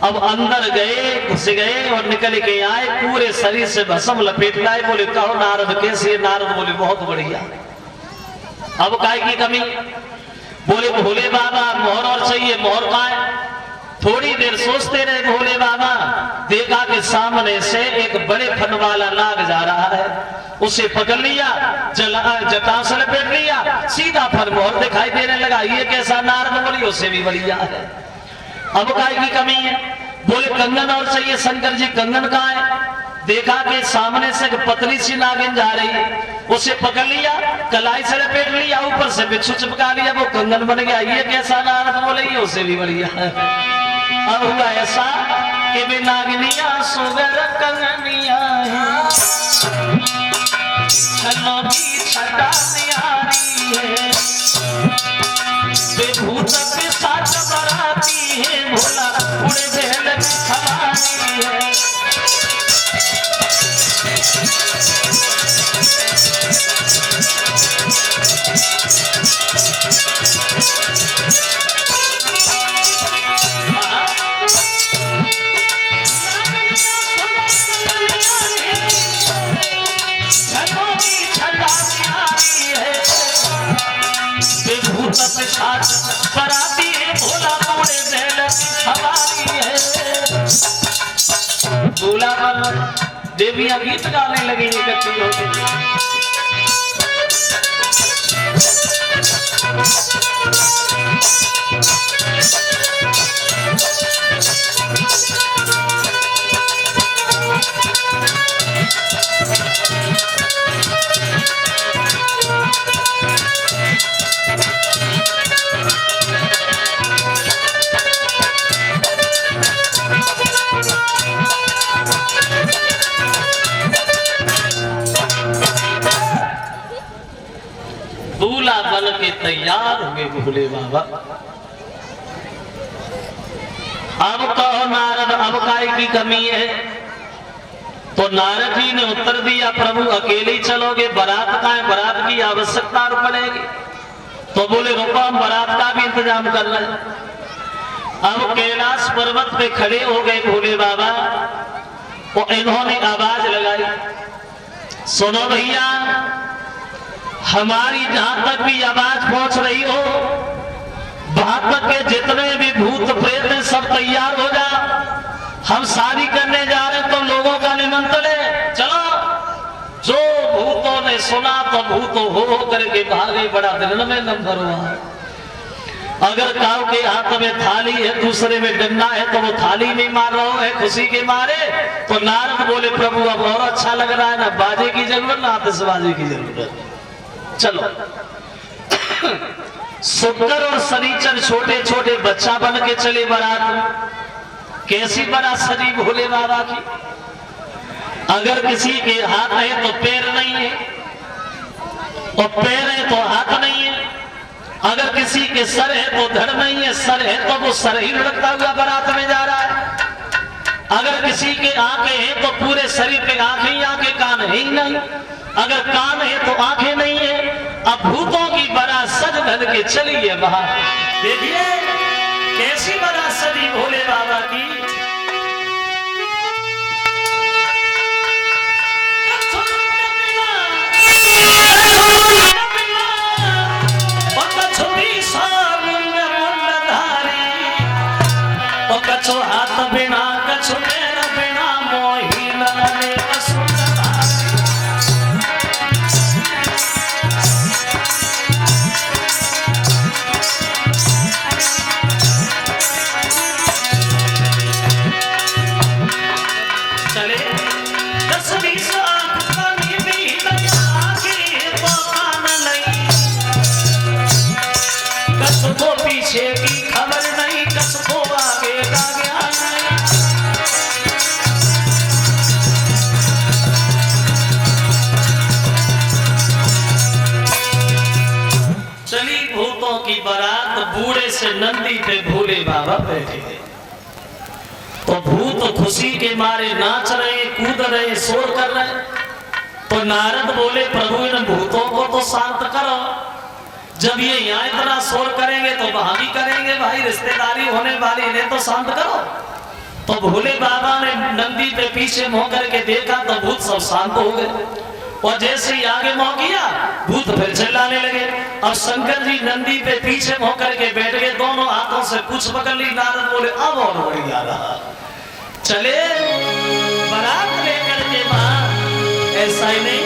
अब अंदर गए, घुस गए और निकल के आए, पूरे शरीर से भस्म लपेट लाए। बोले कहो नारद कैसी है? नारद बोले बहुत बढ़िया। अब काय की कमी? बोले भोले बाबा मोहर और चाहिए, मोहर कहाँ है? थोड़ी देर सोचते रहे भोले बाबा, देखा कि सामने से एक बड़े फन वाला नाग जा रहा है, उसे पकड़ लिया, जटा से लपेट लिया, सीधा फन मोहर दिखाई देने लगा। ये कैसा? नारद बोली उससे भी बढ़िया है। अब काय की कमी है? बोले कंगन और चाहिए। शंकर जी कंगन कहाँ है? देखा कि सामने से पतली सी नागिन जा रही है, उसे पकड़ लिया, कलाई से लपेट लिया, ऊपर से बिच्छू चिपका लिया, वो कंगन बन गया। ये कैसा? नारद बोले ये उससे भी बढ़िया है। अब हुआ ऐसा कि वे नागिनिया सुगर कंगनिया छल्लों की छटा न्यारी है, वे भूत पिशाच बराती है, भोला उड़े बहल सवारी है। बराती है, भोला पूरे बहल सवारी है। दूल्हा देवियां गीत गाने लगी इकट्ठी होकर। बन के तैयार हुए भोले बाबा। अब कहो नारद, अब काय की कमी है? तो नारद जी ने उत्तर दिया, प्रभु अकेले ही चलोगे, बारात का है, बारात की आवश्यकता पड़ेगी। तो बोले रुको, हम बारात का भी इंतजाम कर रहे हैं। अब कैलाश पर्वत पे खड़े हो गए भोले बाबा, तो इन्होंने आवाज लगाई, सुनो भैया, हमारी जहां तक भी आवाज पहुंच रही हो, वहां तक के जितने भी भूत प्रेत हैं सब तैयार हो जा, हम शादी करने जा रहे हैं, तो लोगों का निमंत्रण है, चलो। जो भूतों ने सुना तो भूत हो करके भागे, बड़ा दिन में नंबर हुआ। अगर काऊ के हाथ में थाली है, दूसरे में डंडा है, तो वो थाली नहीं मार रहा है खुशी के मारे। तो नारद बोले, प्रभु अब और अच्छा लग रहा है, ना बाजे की जरूरत ना आतिशबाजी की जरूरत, चलो। शुक्र और शनिचर छोटे छोटे बच्चा बन के चले बारात। कैसी बारात सजी भोले बाबा की। अगर किसी के हाथ है तो पैर नहीं है, और पैर है तो हाथ नहीं है। अगर किसी के सर है तो धड़ नहीं है, सर है तो वो सर ही लुढ़कता हुआ बारात में जा रहा है। अगर किसी के आंखें हैं तो पूरे शरीर पे आंखें ही आंखें, कान है ही नहीं। अगर कान है तो आंखें नहीं है। अब भूतों की बारात सज धज के चली है बाहर। देखिए कैसी बारात सजी भोले बाबा की। कछु हाथ बिना कछु पैर बिना मोही लगे चले 10-20 कछु को पीछे की खबर नहीं, कछु को आगे का ज्ञान नहीं। चली भूतों की बारात, बूढ़े से नंदी पे भोले बाबा बैठे हैं। तो भूत खुशी के मारे नाच रहे, कूद रहे, शोर कर रहे। तो नारद बोले, प्रभु इन भूतों को तो शांत करो। जब ये यहाँ इतना शोर करेंगे तो वहां भी करेंगे, भाई रिश्तेदारी होने वाली, इन्हें तो शांत करो। तो भोले बाबा ने नंदी पे पीछे मुंह करके देखा तो भूत सब शांत हो गए। और जैसे ही आगे मुंह किया, भूत फिर चिल्लाने लगे। अब शंकर जी नंदी पे पीछे मुंह करके बैठ गए, दोनों हाथों से कुछ पकड़ ली। नारद बोले, अब और बढ़िया रहा। चले बारात लेकर के वहां, ऐसा ही नहीं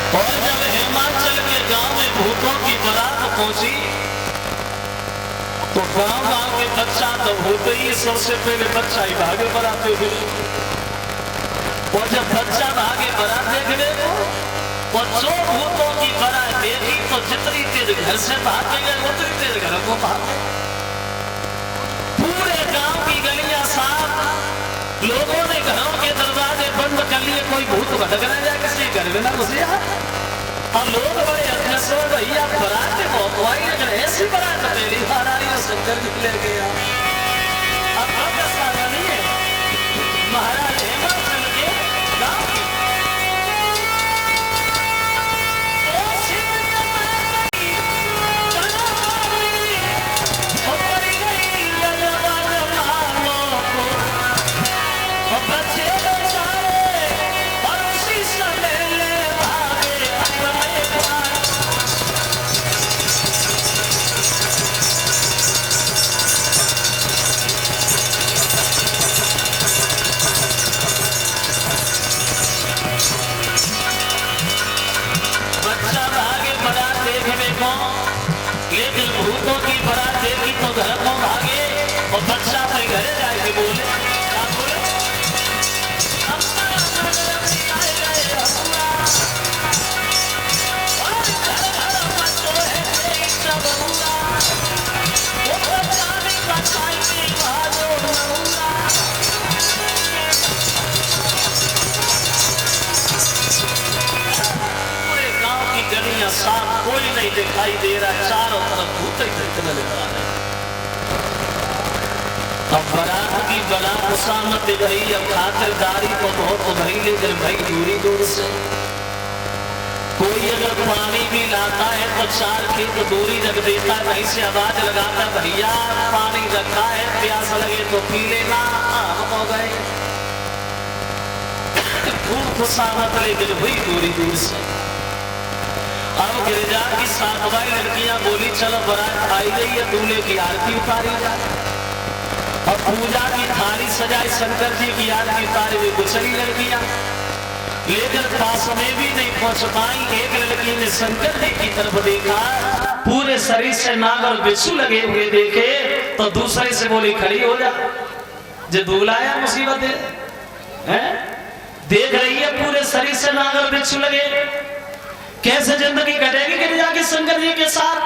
और जब हिमाचल के गांव में भूतों की बारात पहुंची तो गांव के बच्चा तो होते ही सबसे पहले बच्चा ही भागे बराते हुए। और जब बच्चा भागे बारात देखने को, और जो भूतों की बारात देखी तो जितनी तेज घर से भागे गए उतनी तेज घर को भागे। पूरे गांव की गलियां साफ, लोगों ने घरों के दरवाजे बंद कर लिए, कोई भूत भटक न जाए किसी घर में बोले ना मुझे अब लोग बड़े अध्यक्ष हो भैया बारात में बहुत आई लेकिन ऐसी बारात पहली बार आई है शंकर जी ले गया अब नहीं है महाराज हेमा चल के गाँव की लेकिन भूतों की बारात देखी तो घर को भागे और बच्चा अपने घरे जाके बोले क्या बोले साफ कोई नहीं दिखाई दे रहा चारों तरफ भूत ही दिखने लगा है अब बारात की बारात सामत गई अब खातिरदारी को बहुत भई लेकिन भाई दूरी दूर से कोई अगर पानी भी लाता है तो 4 खेत दूरी रख देता नहीं से आवाज लगाता भैया पानी रखा है प्यास लगे तो पी लेना हम हो गए खूब खुशामत लेकिन वही दूरी दूर से अब गिरिजा की 7 लड़कियां बोली चलो बारात आई गई है दूल्हे की आरती उतारी जाए और पूजा की थाली सजाई शंकर जी की आरती उतारी हुई गुजरी लड़कियां लेकिन पास में भी नहीं पहुंच पाई एक लड़की ने शंकर जी की तरफ देखा पूरे शरीर से नाग और बिच्छू लगे हुए देखे तो दूसरे से बोली खड़ी हो जा जो दूल्हा है मुसीबत है देख रही है पूरे शरीर से नाग और बिच्छू लगे कैसे जिंदगी कटेगी गिरिजा की शंकर जी के साथ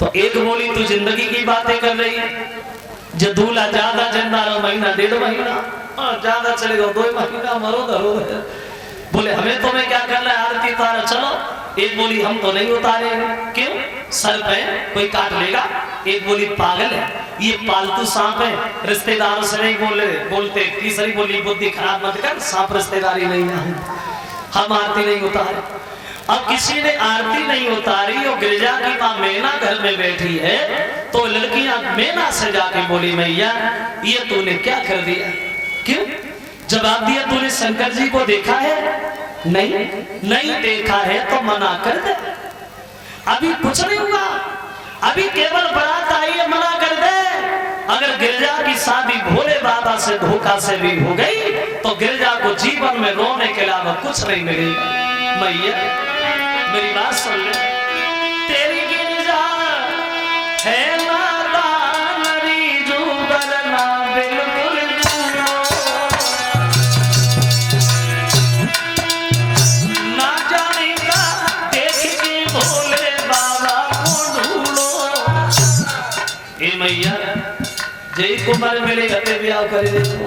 तो एक बोली तू जिंदगी की बातें कर रही है जो दूल्हा ज्यादा जिंदा रहो महीना 1.5 महीना और ज्यादा चलेगा 2 महीना मरो धरो बोले हमें तुम्हें क्या करना है आरती उतारो चलो एक बोली हम तो नहीं उतारे क्यों सर पे कोई काट लेगा एक बोली पागल है ये पालतू सांप है रिश्तेदारों से नहीं बोलते तीसरी बोली बुद्धि खराब मत कर सांप रिश्तेदारी नहीं है हम आरती नहीं उतारे अब किसी ने आरती नहीं उतारी और गिरिजा की माँ मैना घर में बैठी है तो लड़कियां मैना से जाके बोली मैया ये तूने क्या कर दिया क्यों जवाब दिया तूने शंकर जी को देखा है नहीं देखा है तो मना कर दे अभी कुछ नहीं हुआ अभी केवल बारात आई है मना कर दे अगर गिरिजा की शादी भोले बाबा से धोखा से भी हो गई तो गिरिजा को जीवन में रोने के अलावा कुछ नहीं मिलेगा मैया मेरी बात सुन ले तेरी गिरिजा है माता नरी जो बरना बिल्कुल ना जानेगा देख के भोले बाबा को ढूंढो ए मैया जय कुमार मिलेगा ते ब्याह करे देखो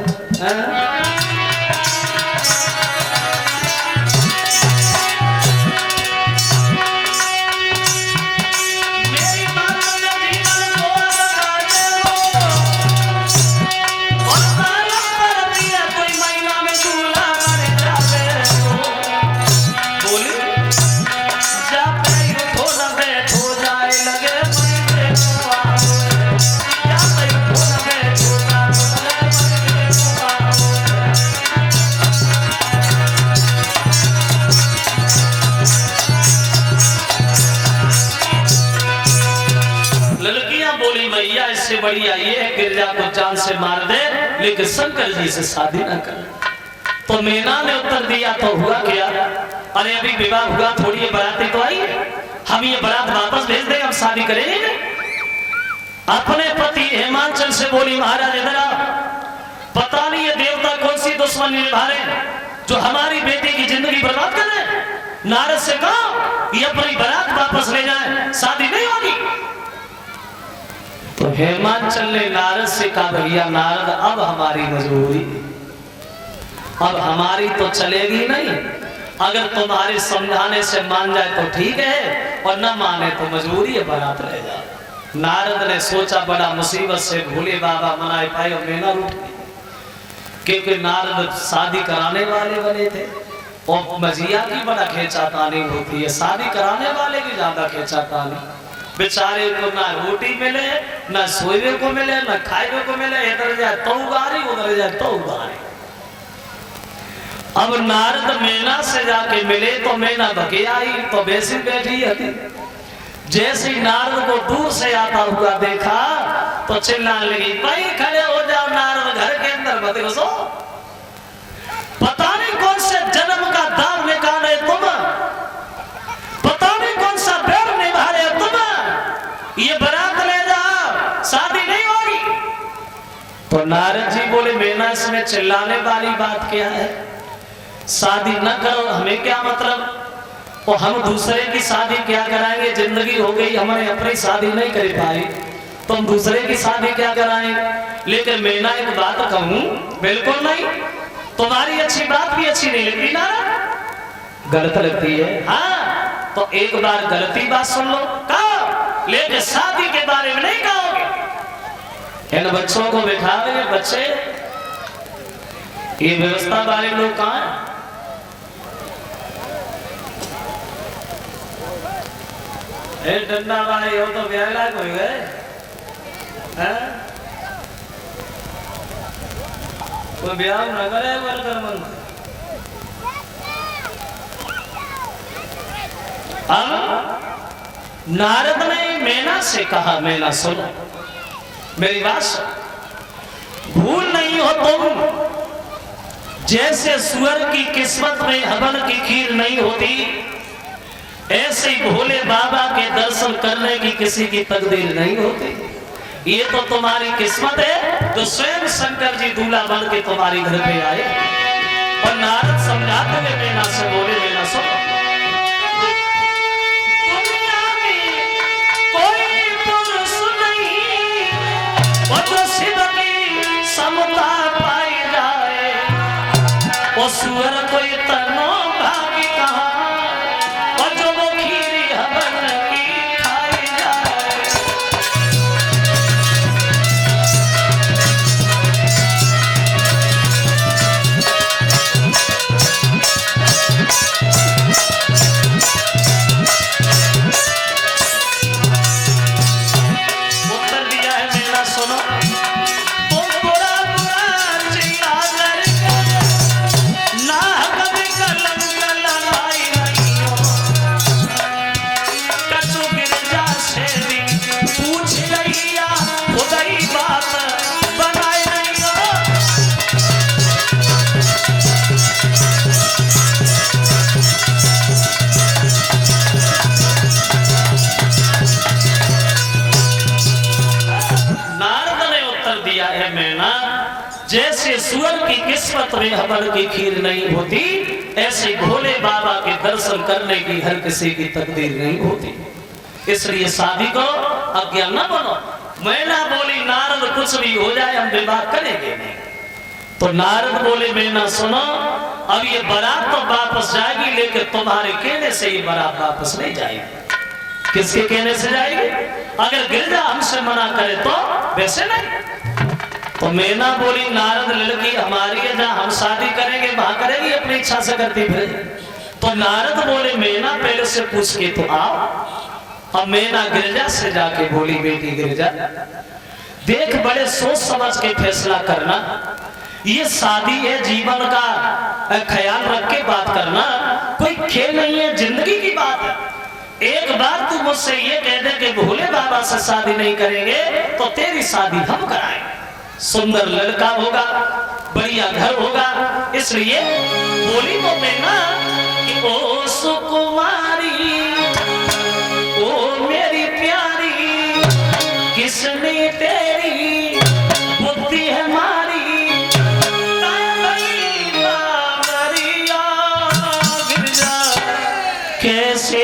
बढ़िया ये है गिरिजा को जान से मार दे लेकिन शंकर जी से शादी ना कर तो मैना ने उत्तर दिया तो हुआ क्या अरे अभी विवाह हुआ थोड़ी ये बाराती तो आई हम ये बारात वापस भेज दें हम शादी करेंगे अपने पति हेमांचल से बोली महाराज इधर आओ पता नहीं ये देवता कौन सी दुश्मनी निभा रहे जो हमारी बेटी की जिंदगी बर्बाद कर रहे नारद से कहो ये अपनी बारात वापस ले जाए शादी नहीं होगी तो हेमांचल ने नारद से कहा भैया नारद अब हमारी मजबूरी अब हमारी तो चलेगी नहीं अगर तुम्हारे समझाने से मान जाए तो ठीक है, और न माने तो मजबूरी है, बारात रह जाए। नारद ने सोचा बड़ा मुसीबत से भोले बाबा मनाए पाए और मेना रूठ गई, क्योंकि नारद शादी कराने वाले बने थे और मजिया की बड़ा खेचातानी होती है, शादी कराने वाले की ज्यादा खेचातानी। बेचारे को ना रोटी मिले, ना सोने को मिले, ना खाने को मिले, इधर जाए तो उगारी, उधर जाए तो उगारी। अब नारद मैना से जाके मिले तो मैना भगे आई तो वैसी बैठी थी। जैसे ही नारद को दूर से आता हुआ देखा तो चिल्लाने लगी, भाई खड़े हो जाओ, नारद घर के अंदर मत घुसो, पता नहीं कौन से जन्म का दाव निकाले तुम, पता नहीं कौन सा बैर निभा रहे तुम, ये बारात ले जाओ, शादी नहीं होगी। तो नारद जी बोले, मैना इसमें चिल्लाने वाली बात क्या है, शादी न करो, हमें क्या मतलब, और हम दूसरे की शादी क्या कराएंगे, जिंदगी हो गई हमारे, अपनी शादी नहीं कर पाई तो हम दूसरे की शादी क्या कराएंगे। लेकिन मैना एक बात कहूं, बिल्कुल नहीं, तुम्हारी अच्छी बात भी अच्छी नहीं लगती ना, गलत लगती है। हाँ तो एक बार गलती बात सुन लो, कहो, लेकिन शादी के बारे में नहीं कहोगे। इन बच्चों को बिठा देंगे, बच्चे ये व्यवस्था वाले लोग कहाँ हैं? डंडा वाले हो तो ब्याह लायक हो गए, कोई ब्याह न करे वर्कर मन। अब नारद ने मैना से कहा, मैना सुनो मेरी बात सुनो, भूल नहीं हो तुम, जैसे सुअर की किस्मत में हवन की खीर नहीं होती, ऐसे ही भोले बाबा के दर्शन करने की किसी की तकदीर नहीं होती। ये तो तुम्हारी किस्मत है, तो स्वयं शंकर जी दूल्हा बन के तुम्हारी घर पे आए। और नारद समझाते हुए मैना से बोले, मैना सुनो, दुनिया में कोई पुरुष नहीं और जो शिव की समता पाई जाए, वो सुअर कोई तनो भागी कहा, और जो वो खीरी हवन की खाई जाए। उत्तर दिया है मेरा, सुनो, तुम बुरा बुरा चिल्ला करके ना कभी कलंक लगाई नहीं हो, कछु गिरजा से भी पूछ लिया, खुदाई बात बनाई नहीं हो। नारद ने उत्तर दिया है, मैना, जैसे सुअर की किस्मत में हवन की खीर नहीं होती, ऐसे भोले बाबा के दर्शन करने की हर किसी की तकदीर नहीं होती। इसलिए शादी करो, अज्ञान न बनो। मैना बोली, नारद कुछ भी हो जाए हम विवाह करेंगे नहीं। तो नारद बोले, मैना सुनो, अब ये बारात तो वापस जाएगी, लेकिन तुम्हारे कहने से ये बारात वापस नहीं जाएगी। किसके कहने से जाएगी? अगर गिरजा हमसे मना करे तो वैसे नहीं। तो मैना बोली, नारद लड़की हमारी है, जहां हम शादी करेंगे वहां करेगी, अपनी इच्छा से करती फिर। तो नारद बोले, मैना पहले से पूछ के तो आओ। अब मैना गिरजा से जाके बोली, बेटी गिरजा देख, बड़े सोच समझ के फैसला करना, ये शादी है, जीवन का ख्याल रख के बात करना, कोई खेल नहीं है, जिंदगी की बात है। एक बार तू मुझसे ये कह दे कि भोले बाबा से शादी नहीं करेंगे तो तेरी शादी हम कराएंगे, सुंदर लड़का होगा, बढ़िया घर होगा। इसलिए बोली तो मैना कि ओ सुकुमारी, ओ मेरी प्यारी, किसने तेरी बुद्धि है मारी, कैसे